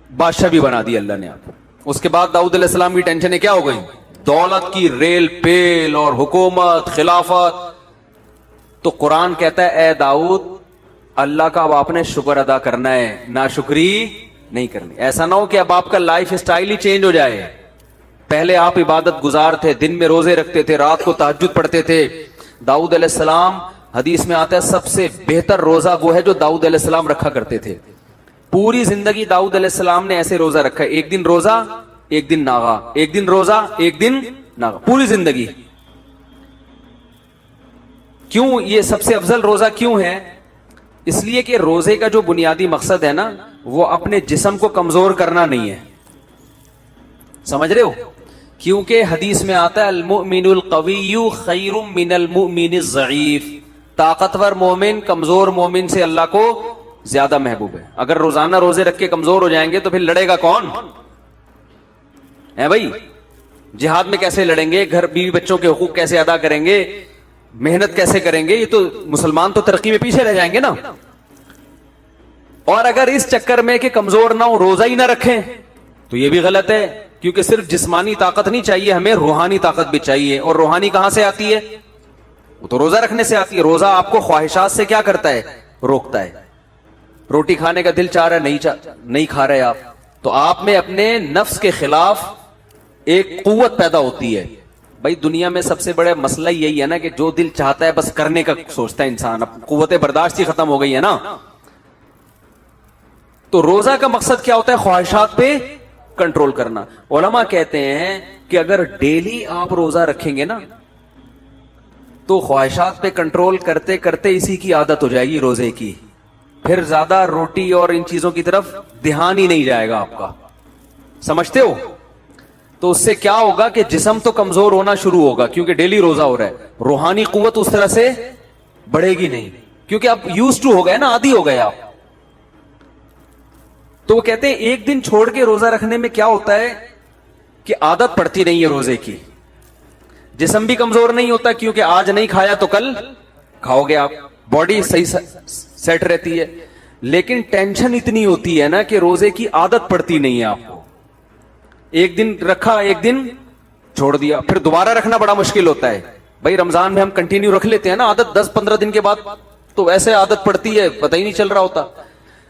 بادشاہ بھی بنا دی اللہ نے آپ کو۔ اس کے بعد داؤد علیہ السلام کی ٹینشنیں کیا ہو گئی؟ دولت کی ریل پیل اور حکومت، خلافت۔ تو قرآن کہتا ہے اے داؤد اللہ کا اب آپ نے شکر ادا کرنا ہے، ناشکری نہیں کرنی۔ ایسا نہ ہو کہ اب آپ کا لائف سٹائل ہی چینج ہو جائے۔ پہلے آپ عبادت گزار تھے، دن میں روزے رکھتے تھے، رات کو تہجد پڑھتے تھے۔ داؤد علیہ السلام، حدیث میں آتا ہے سب سے بہتر روزہ وہ ہے جو داؤد علیہ السلام رکھا کرتے تھے۔ پوری زندگی داؤد علیہ السلام نے ایسے روزہ رکھا، ایک دن روزہ ایک دن ناغا، ایک دن روزہ ایک دن ناغا، پوری زندگی۔ کیوں یہ سب سے افضل روزہ کیوں ہے؟ اس لیے کہ روزے کا جو بنیادی مقصد ہے نا وہ اپنے جسم کو کمزور کرنا نہیں ہے، سمجھ رہے ہو؟ کیونکہ حدیث میں آتا ہے المؤمن القوی خیر من المؤمن الضعیف، طاقتور مومن کمزور مومن سے اللہ کو زیادہ محبوب ہے۔ اگر روزانہ روزے رکھ کے کمزور ہو جائیں گے تو پھر لڑے گا کون ہے بھائی؟ جہاد میں کیسے لڑیں گے؟ گھر بیوی بچوں کے حقوق کیسے ادا کریں گے؟ محنت کیسے کریں گے؟ یہ تو مسلمان تو ترقی میں پیچھے رہ جائیں گے نا۔ اور اگر اس چکر میں کہ کمزور نہ ہو روزہ ہی نہ رکھیں تو یہ بھی غلط ہے، کیونکہ صرف جسمانی طاقت نہیں چاہیے، ہمیں روحانی طاقت بھی چاہیے۔ اور روحانی کہاں سے آتی ہے؟ وہ تو روزہ رکھنے سے آتی ہے۔ روزہ آپ کو خواہشات سے کیا کرتا ہے؟ روکتا ہے۔ روٹی کھانے کا دل چاہ رہا ہے، نہیں کھا رہے آپ، تو آپ میں اپنے نفس کے خلاف ایک قوت پیدا ہوتی ہے۔ بھائی دنیا میں سب سے بڑا مسئلہ یہی ہے نا کہ جو دل چاہتا ہے بس کرنے کا سوچتا ہے انسان، اب قوت برداشت ہی ختم ہو گئی ہے نا۔ تو روزہ کا مقصد کیا ہوتا ہے؟ خواہشات پہ کنٹرول کرنا۔ علماء کہتے ہیں کہ اگر ڈیلی آپ روزہ رکھیں گے نا تو خواہشات پہ کنٹرول کرتے کرتے اسی کی عادت ہو جائے گی روزے کی، پھر زیادہ روٹی اور ان چیزوں کی طرف دھیان ہی نہیں جائے گا آپ کا، سمجھتے ہو؟ تو اس سے کیا ہوگا کہ جسم تو کمزور ہونا شروع ہوگا کیونکہ ڈیلی روزہ ہو رہا ہے، روحانی قوت اس طرح سے بڑھے گی نہیں کیونکہ اب یوز ٹو ہو گئے نا، عادی ہو گئے آپ۔ تو وہ کہتے ہیں ایک دن چھوڑ کے روزہ رکھنے میں کیا ہوتا ہے کہ عادت پڑتی نہیں ہے روزے کی، جسم بھی کمزور نہیں ہوتا کیونکہ آج نہیں کھایا تو کل کھاؤ گے آپ، باڈی صحیح سیٹ رہتی ہے، لیکن ٹینشن اتنی ہوتی ہے نا کہ روزے کی عادت پڑتی نہیں ہے آپ کو۔ ایک دن رکھا، ایک دن چھوڑ دیا، پھر دوبارہ رکھنا بڑا مشکل ہوتا ہے۔ بھائی رمضان میں ہم کنٹینیو رکھ لیتے ہیں نا، عادت 10-15 دن کے بعد تو ایسے عادت پڑتی ہے پتہ ہی نہیں چل رہا ہوتا،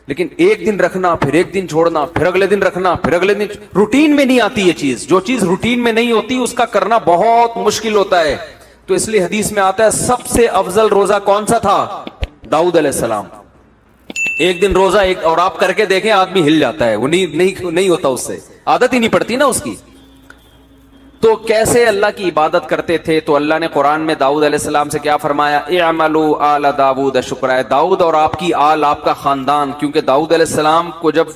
لیکن ایک دن رکھنا، پھر ایک دن چھوڑنا، پھر اگلے دن رکھنا، پھر اگلے دن، روٹین میں نہیں آتی یہ چیز۔ جو چیز روٹین میں نہیں ہوتی اس کا کرنا بہت مشکل ہوتا ہے۔ تو اس لیے حدیث میں آتا ہے سب سے افضل روزہ کون سا تھا؟ داؤد علیہ السلام۔ ایک دن روزہ ایک، اور آپ کر کے دیکھیں آدمی ہل جاتا ہے، وہ نہیں ہوتا، اس سے عادت ہی نہیں پڑتی نا اس کی۔ تو کیسے اللہ کی عبادت کرتے تھے؟ تو اللہ نے قرآن میں داؤد علیہ السلام سے کیا فرمایا؟ اعملوا آل داؤد شکرا، داؤد اور آپ کی آل، آپ کا خاندان، کیونکہ داؤد علیہ السلام کو جب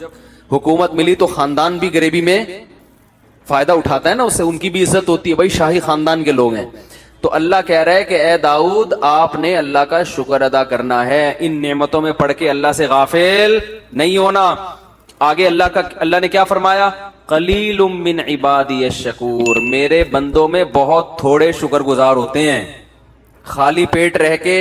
حکومت ملی تو خاندان بھی غریبی میں فائدہ اٹھاتا ہے نا، اس سے ان کی بھی عزت ہوتی ہے، بھائی شاہی خاندان کے لوگ ہیں۔ تو اللہ کہہ رہا ہے کہ اے داؤد آپ نے اللہ کا شکر ادا کرنا ہے، ان نعمتوں میں پڑھ کے اللہ سے غافل نہیں ہونا۔ آگے اللہ نے کیا فرمایا؟ قلیل من عبادی الشکور، میرے بندوں میں بہت تھوڑے شکر گزار ہوتے ہیں۔ خالی پیٹ رہ کے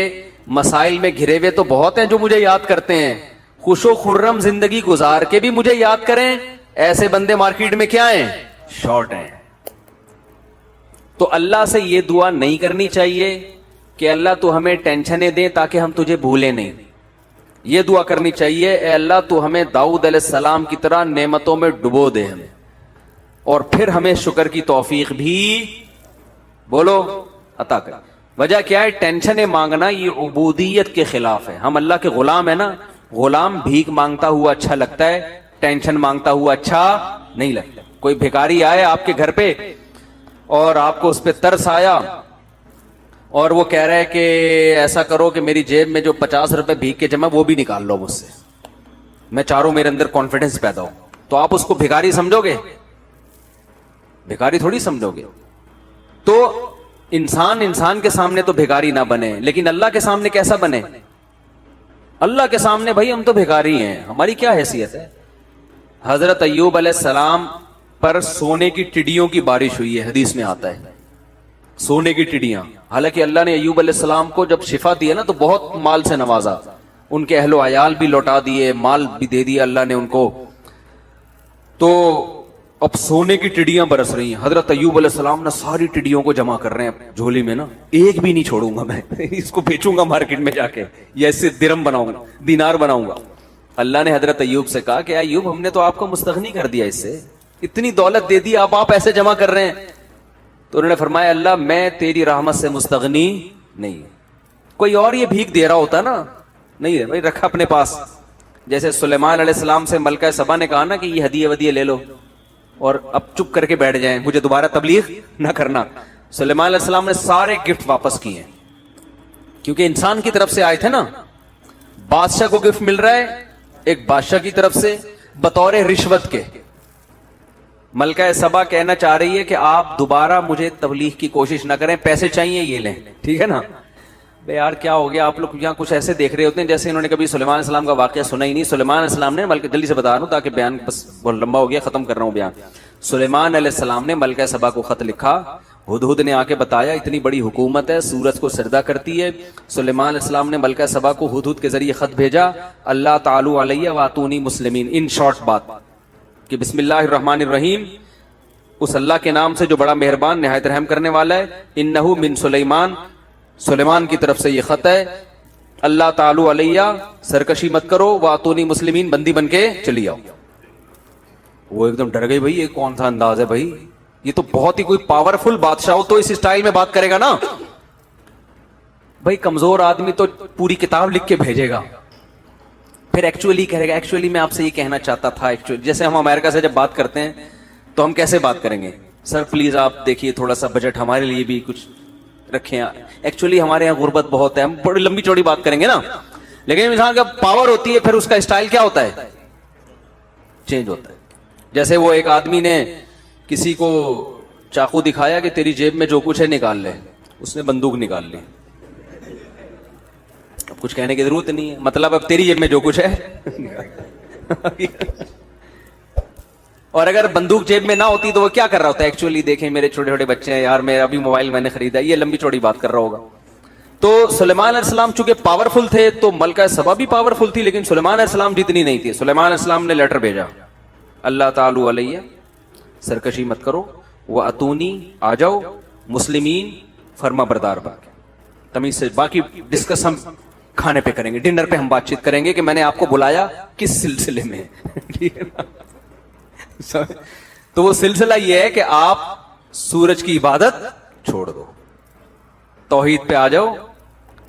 مسائل میں گھرے ہوئے تو بہت ہیں جو مجھے یاد کرتے ہیں, خوش و خرم زندگی گزار کے بھی مجھے یاد کریں, ایسے بندے مارکیٹ میں کیا ہیں, شارٹ ہیں. تو اللہ سے یہ دعا نہیں کرنی چاہیے کہ اللہ تو ہمیں ٹینشنیں دے تاکہ ہم تجھے بھولیں نہیں. یہ دعا کرنی چاہیے, اے اللہ تو ہمیں داؤد علیہ السلام کی طرح نعمتوں میں ڈبو دے ہمیں, اور پھر ہمیں شکر کی توفیق بھی بولو عطا کر. وجہ کیا ہے, ٹینشنیں مانگنا یہ عبودیت کے خلاف ہے. ہم اللہ کے غلام ہیں نا, غلام بھیک مانگتا ہوا اچھا لگتا ہے, ٹینشن مانگتا ہوا اچھا نہیں لگتا. کوئی بھکاری آئے آپ کے گھر پہ اور آپ کو اس پہ ترس آیا اور وہ کہہ رہا ہے کہ ایسا کرو کہ میری جیب میں جو 50 روپے بھیک کے جمع وہ بھی نکال لو مجھ سے, میں چاہوں میرے اندر کانفیڈنس پیدا ہو, تو آپ اس کو بھکاری سمجھو گے؟ بھکاری تھوڑی سمجھو گے. تو انسان کے سامنے تو بھکاری نہ بنے, لیکن اللہ کے سامنے کیسا بنے؟ اللہ کے سامنے بھائی ہم تو بھکاری ہیں, ہماری کیا حیثیت ہے. حضرت ایوب علیہ السلام پر سونے کی ٹڈیوں کی بارش ہوئی ہے, حدیث میں آتا ہے سونے کی ٹڈیاں. حالانکہ اللہ نے ایوب علیہ السلام کو جب شفا دی ہے نا تو بہت مال سے نوازا, ان کے اہل و عیال بھی لوٹا دیے, مال بھی دے دیا اللہ نے ان کو. تو اب سونے کی ٹڈیاں برس رہی ہیں. حضرت ایوب علیہ السلام نے ساری ٹڈیوں کو جمع کر رہے ہیں جھولی میں نا, ایک بھی نہیں چھوڑوں گا میں, اس کو بیچوں گا مارکیٹ میں جا کے, یا اس سے درم بناؤں گا, دینار بناؤں گا. اللہ نے حضرت ایوب سے کہا کہ ایوب ہم نے تو آپ کو مستغنی کر دیا, اس سے اتنی دولت دے دی, اب آپ ایسے جمع کر رہے ہیں. تو انہوں نے فرمایا اللہ میں تیری رحمت سے مستغنی نہیں. کوئی اور یہ بھیک دے رہا ہوتا نا, نہیں ہے بھائی, رکھا اپنے پاس. جیسے سلیمان علیہ السلام سے ملکہ سبا نے کہا نا کہ یہ ہدیے ودیے لے لو اور اب چپ کر کے بیٹھ جائیں, مجھے دوبارہ تبلیغ نہ کرنا. سلیمان علیہ السلام نے سارے گفٹ واپس کیے, کیونکہ انسان کی طرف سے آئے تھے نا. بادشاہ کو گفٹ مل رہا ہے ایک بادشاہ کی طرف سے بطور رشوت کے. ملکہ سبا کہنا چاہ رہی ہے کہ آپ دوبارہ مجھے تبلیغ کی کوشش نہ کریں, پیسے چاہیے یہ لیں, ٹھیک ہے نا. بے یار کیا ہو گیا, آپ لوگ یہاں کچھ ایسے دیکھ رہے ہوتے ہیں جیسے انہوں نے کبھی سلیمان علیہ السلام کا واقعہ سنا ہی نہیں. سلیمان علیہ السلام نے, بلکہ جلدی سے بتا رہا ہوں تاکہ بیان بس بہت لمبا ہو گیا, ختم کر رہا ہوں بیان. سلیمان علیہ السلام نے ملکہ سبا کو خط لکھا, ہدہد نے آ کے بتایا اتنی بڑی حکومت ہے, سورج کو سجدہ کرتی ہے. سلیمان علیہ السلام نے ملکہ سبا کو ہدہد کے ذریعے خط بھیجا, اللہ تعالی علیہ واتونی مسلمین. ان شارٹ بات کہ بسم اللہ الرحمن الرحیم, اس اللہ کے نام سے جو بڑا مہربان نہایت رحم کرنے والا ہے. انہو من سلیمان, سلیمان کی طرف سے یہ خط ہے. اللہ تعالی علیہ, سرکشی مت کرو, واتونی مسلمین, بندی بن کے چلی آؤ. وہ ایک دم ڈر گئی, بھائی یہ کون سا انداز ہے بھائی, یہ تو بہت ہی کوئی پاورفل بادشاہ ہو تو اس اسٹائل میں بات کرے گا نا. بھائی کمزور آدمی تو پوری کتاب لکھ کے بھیجے گا, پھر ایکچولی کہے گا ایکچولی میں آپ سے یہ کہنا چاہتا تھا. ایکچولی جیسے ہم امریکہ سے جب بات کرتے ہیں تو ہم کیسے بات کریں گے, سر پلیز آپ دیکھیے تھوڑا سا بجٹ ہمارے لیے بھی کچھ رکھیں, ایکچولی ہمارے یہاں غربت بہت ہے, ہم بڑی لمبی چوڑی بات کریں گے نا. لیکن انسان کا پاور ہوتی ہے پھر اس کا اسٹائل کیا ہوتا ہے, چینج ہوتا ہے. جیسے وہ ایک آدمی نے کسی کو چاقو دکھایا کہ تیری جیب میں جو کچھ ہے نکال لے, اس نے بندوق نکال لی. اب کچھ کہنے کی ضرورت نہیں ہے, مطلب اب تیری جیب میں جو کچھ ہے. اور اگر بندوق جیب میں نہ ہوتی تو وہ کیا کر رہا ہوتا ہے, ایکچولی دیکھیں میرے چھوٹے چھوٹے بچے ہیں یار, میرا ابھی موبائل میں نے خریدا, یہ لمبی چوڑی بات کر رہا ہوگا. تو سلیمان علیہ السلام چونکہ پاورفل تھے تو ملکہ سبا بھی پاورفل تھی, لیکن سلیمان علیہ السلام جتنی نہیں تھی. سلیمان علیہ السلام نے لیٹر بھیجا, اللہ تعالی علیہ, سرکشی مت کرو, وہ اتونی, آ جاؤ, مسلمین, فرما بردار. باقی تمیز سے باقی ڈسکس ہم کھانے پہ کریں گے, ڈنر پہ ہم بات چیت کریں گے کہ میں نے آپ کو بلایا کس سلسلے میں. ٹھیک ہے نا. تو وہ سلسلہ یہ ہے کہ آپ سورج کی عبادت چھوڑ دو, توحید پہ آ جاؤ.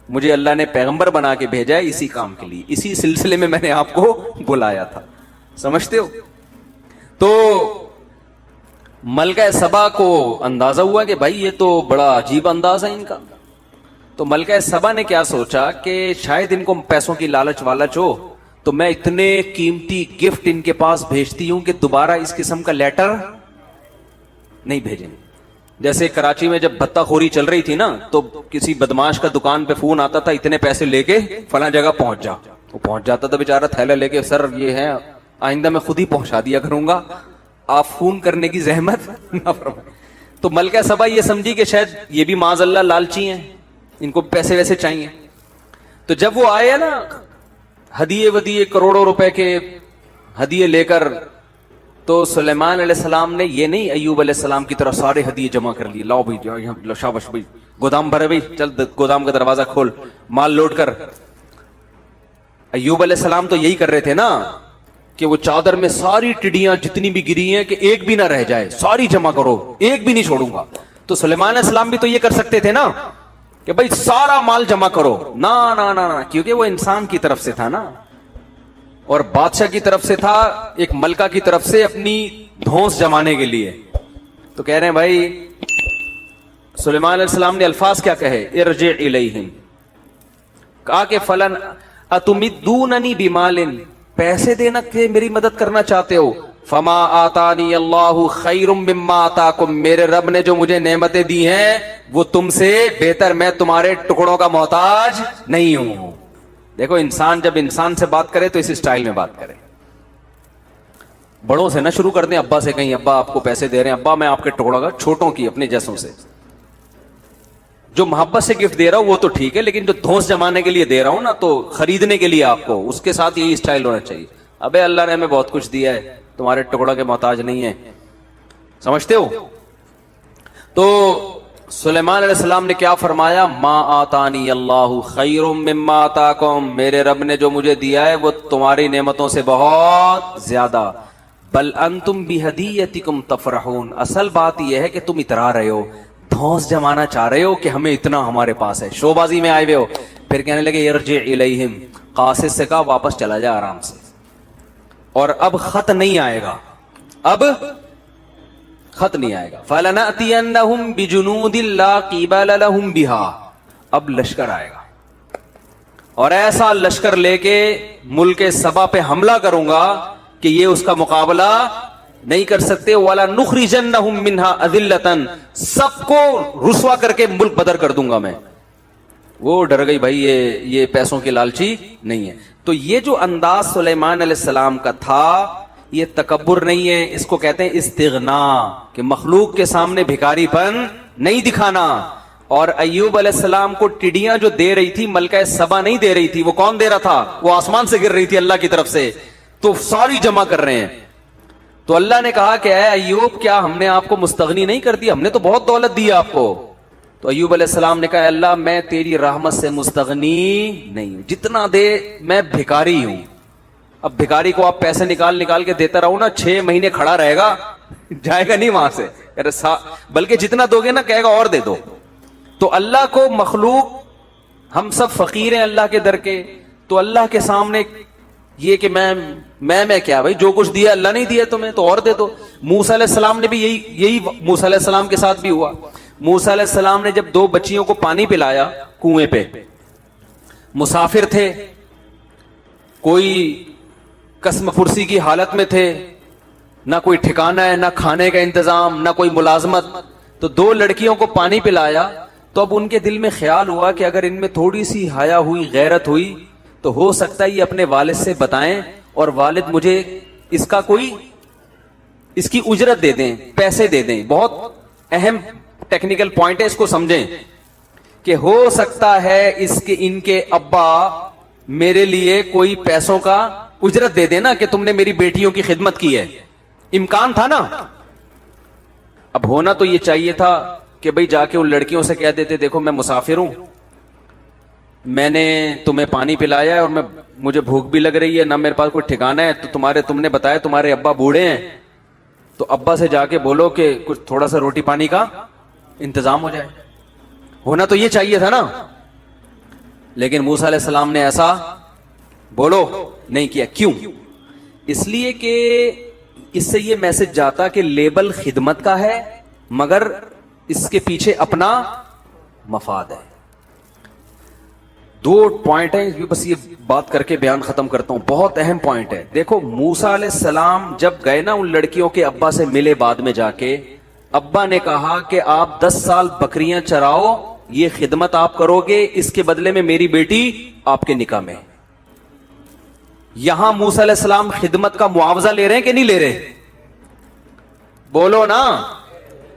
مجھے اللہ نے پیغمبر بنا کے بھیجا ہے اسی کام کے لیے, اسی سلسلے میں نے آپ کو بلایا تھا, سمجھتے ہو. تو ملکہ سبا کو اندازہ ہوا کہ بھائی یہ تو بڑا عجیب انداز ہے ان کا. تو ملکہ سبا نے کیا سوچا کہ شاید ان کو پیسوں کی لالچ والچ ہو, تو میں اتنے قیمتی گفٹ ان کے پاس بھیجتی ہوں کہ دوبارہ اس قسم کا لیٹر نہیں بھیجیں. جیسے کراچی میں جب بھتہ خوری چل رہی تھی نا, تو کسی بدماش کا دکان پہ فون آتا تھا, اتنے پیسے لے کے فلاں جگہ پہنچ جا. وہ پہنچ جاتا تھا بیچارہ تھیلا لے کے, سر یہ ہے آئندہ میں خود ہی پہنچا دیا کروں گا, آپ فون کرنے کی زحمت نہ فرمائیں. تو ملکہ سبا یہ سمجھی کہ شاید یہ بھی معاذ اللہ لالچی ہیں, ان کو پیسے ویسے چاہیے. تو جب وہ آئے نا ہدیے ودیے کروڑوں روپے کے ہدیے لے کر, تو سلیمان علیہ السلام نے یہ نہیں ایوب علیہ السلام کی طرح سارے ہدیے جمع کر لیے, لاؤ بھائی شاباش بھائی گودام بھرے بھائی, چل گودام کا دروازہ کھول, مال لوٹ کر. ایوب علیہ السلام تو یہی کر رہے تھے نا کہ وہ چادر میں ساری ٹڈیاں جتنی بھی گری ہیں کہ ایک بھی نہ رہ جائے, ساری جمع کرو, ایک بھی نہیں چھوڑوں گا. تو سلیمان علیہ السلام بھی تو یہ کر سکتے تھے نا کہ بھائی سارا مال جمع کرو, نہ کیونکہ وہ انسان کی طرف سے تھا نا, اور بادشاہ کی طرف سے تھا, ایک ملکہ کی طرف سے اپنی دھونس جمانے کے لیے. تو کہہ رہے ہیں بھائی سلیمان علیہ السلام نے الفاظ کیا کہے, ارجع الیہم, کہا کہ فلن اتمدوننی بمال, پیسے دینا کہ میری مدد کرنا چاہتے ہو, فما آتانی اللہ خیر مما آتاکم, میرے رب نے جو مجھے نعمتیں دی ہیں وہ تم سے بہتر, میں تمہارے ٹکڑوں کا محتاج نہیں ہوں. دیکھو انسان جب انسان سے بات کرے تو اس اسٹائل میں بات کرے, بڑوں سے نہ شروع کر دیں, ابا سے کہیں ابا آپ کو پیسے دے رہے ہیں, ابا میں آپ کے ٹکڑوں کا, چھوٹوں کی اپنے جیسوں سے. جو محبت سے گفٹ دے رہا ہوں وہ تو ٹھیک ہے, لیکن جو دھونس جمانے کے لیے دے رہا ہوں نا, تو خریدنے کے لیے آپ کو اس کے ساتھ یہی اسٹائل ہونا چاہیے. ابے اللہ نے ہمیں بہت کچھ دیا ہے, تمہارے ٹکڑوں کے محتاج نہیں ہے, سمجھتے ہو. تو سلیمان علیہ السلام نے کیا فرمایا, ما آتانی اللہ خیر مما آتاکم, میرے رب نے جو مجھے دیا ہے وہ تمہاری نعمتوں سے بہت زیادہ. بل انتم بہدیتکم تفرحون, اصل بات یہ ہے کہ تم اترا رہے ہو, دھونس جمانا چاہ رہے ہو کہ ہمیں اتنا ہمارے پاس ہے, شو بازی میں آئے ہوئے ہو. پھر کہنے لگے ارجع الیہم, قاصد سے کہا واپس چلا جا آرام سے, اور اب خط نہیں آئے گا, اب خط نہیں آئے گا. فَلَنَأْتِيَنَّهُمْ بِجُنُودٍ لَا قِبَالَ لَهُمْ بِهَا, اب لشکر آئے گا اور ایسا لشکر لے کے ملک سبا پہ حملہ کروں گا کہ یہ اس کا مقابلہ نہیں کر سکتے. وَلَا نُخْرِجَنَّهُمْ مِنْهَا أَذِلَّةً, سب کو رسوا کر کے ملک بدر کر دوں گا میں. وہ ڈر گئی بھائی, یہ پیسوں کی لالچی نہیں ہے. تو یہ جو انداز سلیمان علیہ السلام کا تھا یہ تکبر نہیں ہے, اس کو کہتے ہیں استغنا, کہ مخلوق کے سامنے بھکاری پن نہیں دکھانا. اور ایوب علیہ السلام کو ٹڈیاں جو دے رہی تھی ملکہ سبا نہیں دے رہی تھی, وہ کون دے رہا تھا, وہ آسمان سے گر رہی تھی اللہ کی طرف سے, تو ساری جمع کر رہے ہیں. تو اللہ نے کہا کہ اے ایوب کیا ہم نے آپ کو مستغنی نہیں کر دیا, ہم نے تو بہت دولت دی آپ کو. تو ایوب علیہ السلام نے کہا اللہ میں تیری رحمت سے مستغنی نہیں ہوں, جتنا دے میں بھکاری ہوں. اب بھکاری کو آپ پیسے نکال کے دیتا رہو نا, 6 مہینے کھڑا رہے گا, جائے گا نہیں وہاں سے, بلکہ جتنا دو گے نا کہے گا اور دے دو. تو اللہ کو مخلوق, ہم سب فقیر ہیں اللہ کے در کے, تو اللہ کے سامنے یہ کہ میں کیا بھائی, جو کچھ دیا اللہ نہیں دیا تمہیں تو اور دے دو. موسیٰ علیہ السلام نے بھی یہی موسیٰ علیہ السلام کے ساتھ بھی ہوا. موسیٰ علیہ السلام نے جب 2 بچیوں کو پانی پلایا کنویں پہ, مسافر تھے, کوئی قسم پرسی کی حالت میں تھے, نہ کوئی ٹھکانہ ہے, نہ کھانے کا انتظام, نہ کوئی ملازمت. تو 2 لڑکیوں کو پانی پلایا, تو اب ان کے دل میں خیال ہوا کہ اگر ان میں تھوڑی سی حیا ہوئی, غیرت ہوئی, تو ہو سکتا ہے یہ اپنے والد سے بتائیں اور والد مجھے اس کی اجرت دے دیں, پیسے دے دیں. بہت اہم ٹیکنیکل پوائنٹ ہے, اس کو سمجھیں کہ ہو سکتا ہے ان کے ابا میرے لیے کوئی پیسوں کا اجرت دے دینا کہ تم نے میری بیٹیوں کی خدمت کی ہے. امکان تھا نا. اب ہونا تو یہ چاہیے تھا کہ بھئی جا کے ان لڑکیوں سے کہہ دیتے دیکھو میں مسافر ہوں, میں نے تمہیں پانی پلایا ہے اور مجھے بھوک بھی لگ رہی ہے, نہ میرے پاس کوئی ٹھکانہ ہے, تو تم نے بتایا تمہارے ابا بوڑھے ہیں, تو ابا سے جا کے بولو کہ کچھ تھوڑا سا روٹی پانی کا انتظام ہو جائے. ہونا تو یہ چاہیے تھا نا. لیکن موسیٰ علیہ السلام نے ایسا بولو نہیں کیا. کیوں؟ اس لیے کہ اس سے یہ میسج جاتا کہ لیبل خدمت کا ہے مگر اس کے پیچھے اپنا مفاد ہے. 2 پوائنٹ ہیں, بس یہ بات کر کے بیان ختم کرتا ہوں, بہت اہم پوائنٹ ہے. دیکھو موسیٰ علیہ السلام جب گئے نا ان لڑکیوں کے ابا سے ملے, بعد میں جا کے ابا نے کہا کہ آپ 10 سال بکریاں چراؤ, یہ خدمت آپ کرو گے, اس کے بدلے میں میری بیٹی آپ کے نکاح میں. یہاں موسیٰ علیہ السلام خدمت کا معاوضہ لے رہے ہیں کہ نہیں لے رہے؟ بولو نا,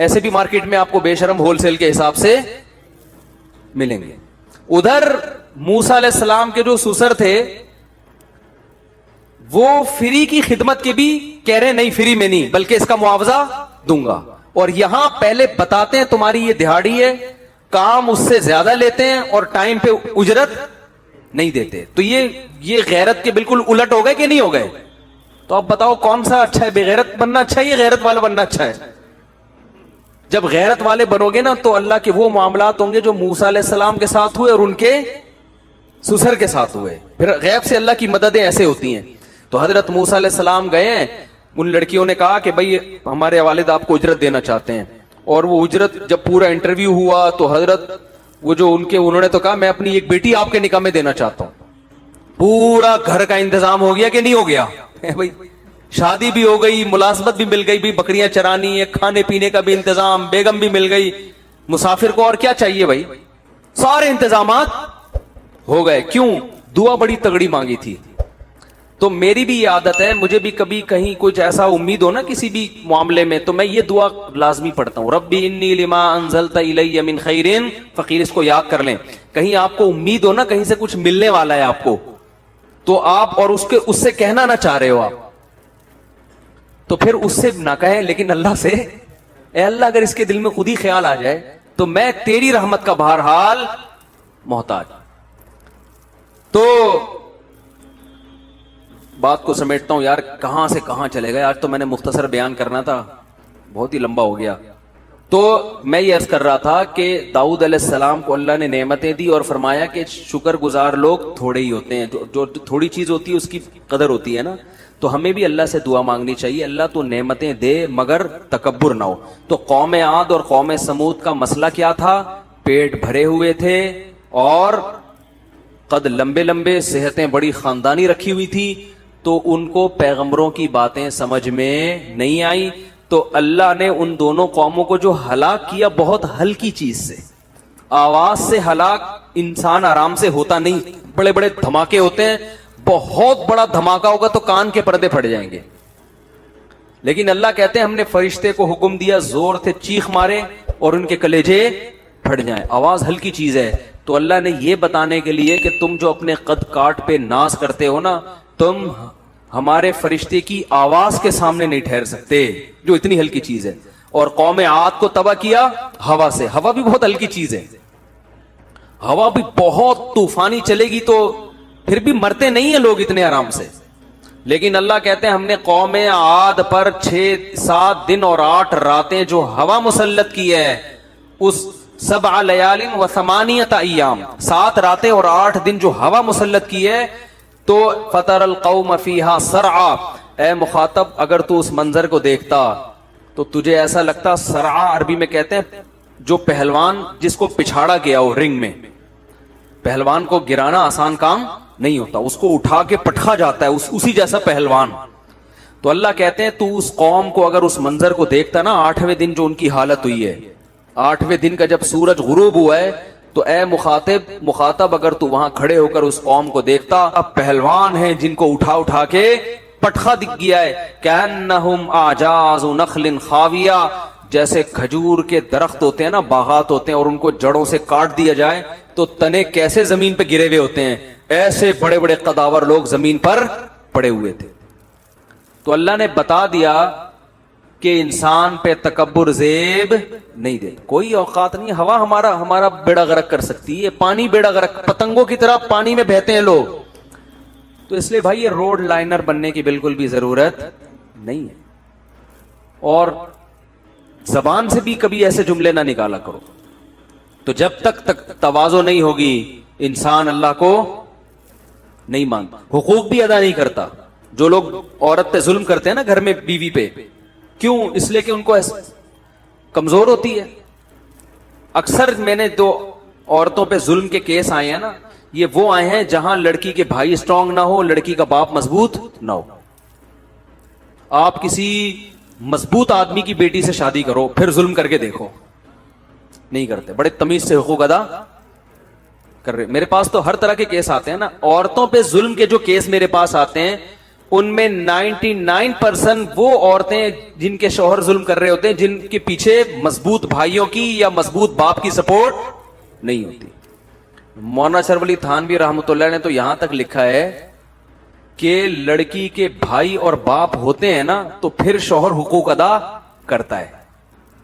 ایسے بھی مارکیٹ میں آپ کو بے شرم ہول سیل کے حساب سے ملیں گے. ادھر موسیٰ علیہ السلام کے جو سسر تھے وہ فری کی خدمت کے بھی کہہ رہے نہیں فری میں نہیں بلکہ اس کا معاوضہ دوں گا. اور یہاں پہلے بتاتے ہیں تمہاری یہ دہاڑی ہے, کام اس سے زیادہ لیتے ہیں اور ٹائم پہ اجرت نہیں دیتے. تو یہ غیرت کے بالکل الٹ ہو گئے کہ نہیں ہو گئے؟ تو اب بتاؤ کون سا اچھا ہے, بے غیرت بننا اچھا ہے یا غیرت والا بننا اچھا ہے؟ جب غیرت والے بنو گے نا تو اللہ کے وہ معاملات ہوں گے جو موسیٰ علیہ السلام کے ساتھ ہوئے اور ان کے سسر کے ساتھ ہوئے. پھر غیب سے اللہ کی مددیں ایسے ہوتی ہیں. تو حضرت موسیٰ علیہ السلام گئے ہیں, ان لڑکیوں نے کہا کہ بھائی ہمارے والد آپ کو اجرت دینا چاہتے ہیں. اور وہ اجرت جب پورا انٹرویو ہوا تو حضرت وہ جو انہوں نے تو کہا میں اپنی ایک بیٹی آپ کے نکاح میں دینا چاہتا ہوں. پورا گھر کا انتظام ہو گیا کہ نہیں ہو گیا بھائی؟ شادی بھی ہو گئی, ملازمت بھی مل گئی, بھی بکریاں چرانی ہے, کھانے پینے کا بھی انتظام, بیگم بھی مل گئی, مسافر کو اور کیا چاہیے بھائی؟ سارے انتظامات ہو گئے. کیوں؟ دعا بڑی تگڑی مانگی تھی. تو میری بھی یہ عادت ہے, مجھے بھی کبھی کہیں کچھ ایسا امید ہو نا کسی بھی معاملے میں تو میں یہ دعا لازمی پڑھتا ہوں, ربی انی لما انزلت الی من خیر فقیر. اس کو یاد کر لیں. کہیں آپ کو امید ہو نا کہیں سے کچھ ملنے والا ہے آپ کو, تو آپ اور اس سے کہنا نہ چاہ رہے ہو آپ, تو پھر اس سے نہ کہیں, لیکن اللہ سے, اے اللہ اگر اس کے دل میں خود ہی خیال آ جائے تو میں تیری رحمت کا بہرحال محتاج. تو بات کو سمیٹتا ہوں یار, کہاں سے کہاں چلے گئے. آج تو میں نے مختصر بیان کرنا تھا, بہت ہی لمبا ہو گیا. تو میں یہ عرض کر رہا تھا کہ داؤد علیہ السلام کو اللہ نے نعمتیں دی اور فرمایا کہ شکر گزار لوگ تھوڑے ہی ہوتے ہیں. جو تھوڑی چیز ہوتی ہے اس کی قدر ہوتی ہے نا. تو ہمیں بھی اللہ سے دعا مانگنی چاہیے, اللہ تو نعمتیں دے مگر تکبر نہ ہو. تو قوم عاد اور قوم سمود کا مسئلہ کیا تھا؟ پیٹ بھرے ہوئے تھے اور قد لمبے لمبے, صحتیں بڑی خاندانی رکھی ہوئی تھی, تو ان کو پیغمبروں کی باتیں سمجھ میں نہیں آئی. تو اللہ نے ان دونوں قوموں کو جو ہلاک کیا بہت ہلکی چیز سے, آواز سے ہلاک انسان آرام سے ہوتا نہیں. بڑے بڑے دھماکے ہوتے ہیں, بہت بڑا دھماکہ ہوگا تو کان کے پردے پھٹ جائیں گے. لیکن اللہ کہتے ہیں ہم نے فرشتے کو حکم دیا, زور سے چیخ مارے اور ان کے کلیجے پھٹ جائیں. آواز ہلکی چیز ہے. تو اللہ نے یہ بتانے کے لیے کہ تم جو اپنے قد کاٹ پہ ناز کرتے ہو نا, تم ہمارے فرشتے کی آواز کے سامنے نہیں ٹھہر سکتے جو اتنی ہلکی چیز ہے. اور قوم عاد کو تباہ کیا ہوا سے. ہوا بھی بہت ہلکی چیز ہے, ہوا بھی بہت طوفانی چلے گی تو پھر بھی مرتے نہیں ہیں لوگ اتنے آرام سے. لیکن اللہ کہتے ہیں ہم نے قوم عاد پر 6-7 دن اور 8 راتیں جو ہوا مسلط کی ہے, اس 7 لیال و 8 ایام, 7 راتیں اور 8 دن جو ہوا مسلط کی ہے, تو فطر القوم فیہا سرعا. اے مخاطب اگر تو اس منظر کو دیکھتا تو تجھے ایسا لگتا, سرعا عربی میں کہتے ہیں جو پہلوان جس کو پچھاڑا گیا ہو رنگ میں. پہلوان کو گرانا آسان کام نہیں ہوتا, اس کو اٹھا کے پٹخا جاتا ہے, اسی جیسا پہلوان. تو اللہ کہتے ہیں تو اس قوم کو اگر اس منظر کو دیکھتا نا, 8ویں دن جو ان کی حالت ہوئی ہے, 8ویں دن کا جب سورج غروب ہوا ہے, تو اے مخاطب اگر تو وہاں کھڑے ہو کر اس قوم کو دیکھتا, اب پہلوان ہیں جن کو اٹھا کے پٹخا دکھ گیا ہے. کأنہم اعجاز نخل خاویہ, جیسے کھجور کے درخت ہوتے ہیں نا, باغات ہوتے ہیں, اور ان کو جڑوں سے کاٹ دیا جائے تو تنے کیسے زمین پہ گرے ہوئے ہوتے ہیں, ایسے بڑے بڑے قداور لوگ زمین پر پڑے ہوئے تھے. تو اللہ نے بتا دیا کہ انسان پہ تکبر زیب نہیں دے. کوئی اوقات نہیں, ہوا ہمارا بیڑا غرق کر سکتی ہے, پانی بیڑا غرق, پتنگوں کی طرح پانی میں بہتے ہیں لوگ. تو اس لیے بھائی یہ روڈ لائنر بننے کی بالکل بھی ضرورت نہیں ہے. اور زبان سے بھی کبھی ایسے جملے نہ نکالا کرو. تو جب تک تواضع نہیں ہوگی انسان اللہ کو نہیں مانتا, حقوق بھی ادا نہیں کرتا. جو لوگ عورت پہ ظلم کرتے ہیں نا گھر میں بیوی پہ, کیوں؟ اس لیے کہ ان کو کمزور ہوتی ہے. اکثر میں نے جو عورتوں پہ ظلم کے کیس آئے ہیں نا, یہ وہ آئے ہیں جہاں لڑکی کے بھائی اسٹرانگ نہ ہو, لڑکی کا باپ مضبوط نہ ہو. آپ کسی مضبوط آدمی کی بیٹی سے شادی کرو, پھر ظلم کر کے دیکھو, نہیں کرتے, بڑے تمیز سے حقوق ادا کر رہے. میرے پاس تو ہر طرح کے کیس آتے ہیں نا, عورتوں پہ ظلم کے جو کیس میرے پاس آتے ہیں ان میں 99% وہ عورتیں جن کے شوہر ظلم کر رہے ہوتے ہیں، جن کے پیچھے مضبوط بھائیوں کی یا مضبوط باپ کی سپورٹ نہیں ہوتی. مولانا اشرف علی تھانوی رحمۃ اللہ نے تو یہاں تک لکھا ہے کہ لڑکی کے بھائی اور باپ ہوتے ہیں نا تو پھر شوہر حقوق ادا کرتا ہے.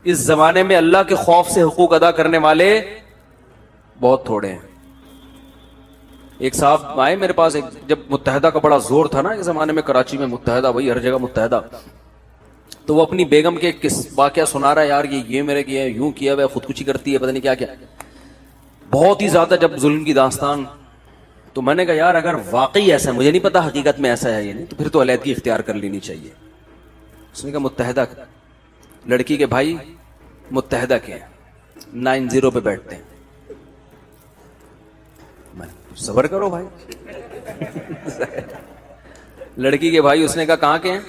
اس زمانے میں اللہ کے خوف سے حقوق ادا کرنے والے بہت تھوڑے ہیں. ایک صاحب آئے میرے پاس، جب متحدہ کا بڑا زور تھا نا اس زمانے میں، کراچی میں متحدہ، بھائی ہر جگہ متحدہ، تو وہ اپنی بیگم کے کس واقعہ سنا رہا ہے، یار یہ میرے کیا ہے، یوں کیا ہے، خودکشی کرتی ہے، پتہ نہیں کیا کیا، بہت ہی زیادہ جب ظلم کی داستان. تو میں نے کہا یار اگر واقعی ایسا ہے، مجھے نہیں پتا حقیقت میں ایسا ہے یا نہیں، تو پھر تو علیحدگی اختیار کر لینی چاہیے. اس نے کہا متحدہ لڑکی کے بھائی متحدہ کے 90 پہ بیٹھتے ہیں. صبر کرو بھائی. لڑکی کے بھائی اس نے کہا کہاں کے ہیں؟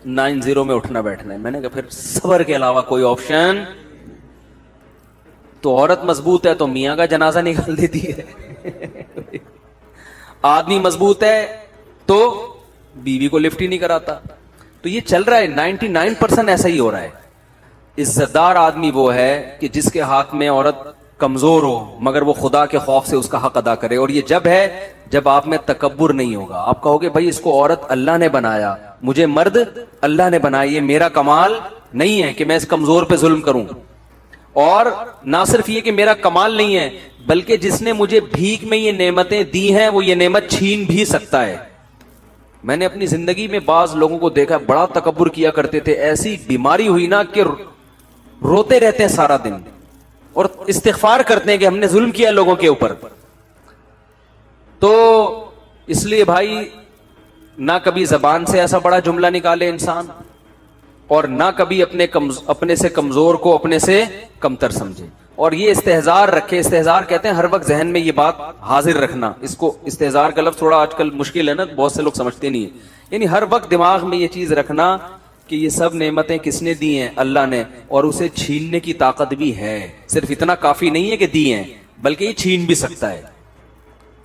90 میں اٹھنا بیٹھنا ہے. میں نے کہا پھر صبر کے علاوہ کوئی آپشن؟ تو عورت مضبوط ہے تو میاں کا جنازہ نکال دیتی ہے، آدمی مضبوط ہے تو بیوی کو لفٹ ہی نہیں کراتا. تو یہ چل رہا ہے، 99% ایسا ہی ہو رہا ہے. عزت دار آدمی وہ ہے کہ جس کے ہاتھ میں عورت کمزور ہو مگر وہ خدا کے خوف سے اس کا حق ادا کرے. اور یہ جب ہے جب آپ میں تکبر نہیں ہوگا. آپ کہو گے بھائی اس کو عورت اللہ نے بنایا، مجھے مرد اللہ نے بنایا، یہ میرا کمال نہیں ہے کہ میں اس کمزور پہ ظلم کروں. اور نہ صرف یہ کہ میرا کمال نہیں ہے بلکہ جس نے مجھے بھیک میں یہ نعمتیں دی ہیں وہ یہ نعمت چھین بھی سکتا ہے. میں نے اپنی زندگی میں بعض لوگوں کو دیکھا بڑا تکبر کیا کرتے تھے، ایسی بیماری ہوئی نا کہ روتے رہتے ہیں سارا دن اور استغفار کرتے ہیں کہ ہم نے ظلم کیا لوگوں کے اوپر. تو اس لیے بھائی نہ کبھی زبان سے ایسا بڑا جملہ نکالے انسان، اور نہ کبھی اپنے سے کمزور کو اپنے سے کمتر سمجھے. اور یہ استحزار رکھے، استحزار کہتے ہیں ہر وقت ذہن میں یہ بات حاضر رکھنا. اس کو استحزار کا لفظ تھوڑا آج کل مشکل ہے نا، بہت سے لوگ سمجھتے نہیں ہیں. یعنی ہر وقت دماغ میں یہ چیز رکھنا کہ یہ سب نعمتیں کس نے دی ہیں؟ اللہ نے، اور اسے چھیننے کی طاقت بھی ہے. صرف اتنا کافی نہیں ہے کہ دی ہیں بلکہ یہ چھین بھی سکتا ہے،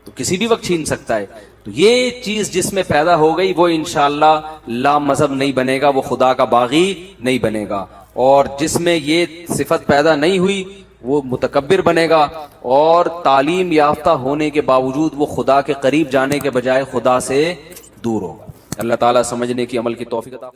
تو کسی بھی وقت چھین سکتا ہے. تو یہ چیز جس میں پیدا ہو گئی وہ انشاءاللہ لا مذہب نہیں بنے گا، وہ خدا کا باغی نہیں بنے گا. اور جس میں یہ صفت پیدا نہیں ہوئی وہ متکبر بنے گا، اور تعلیم یافتہ ہونے کے باوجود وہ خدا کے قریب جانے کے بجائے خدا سے دور ہوگا. اللہ تعالیٰ سمجھنے کی، عمل کی توفیق عطا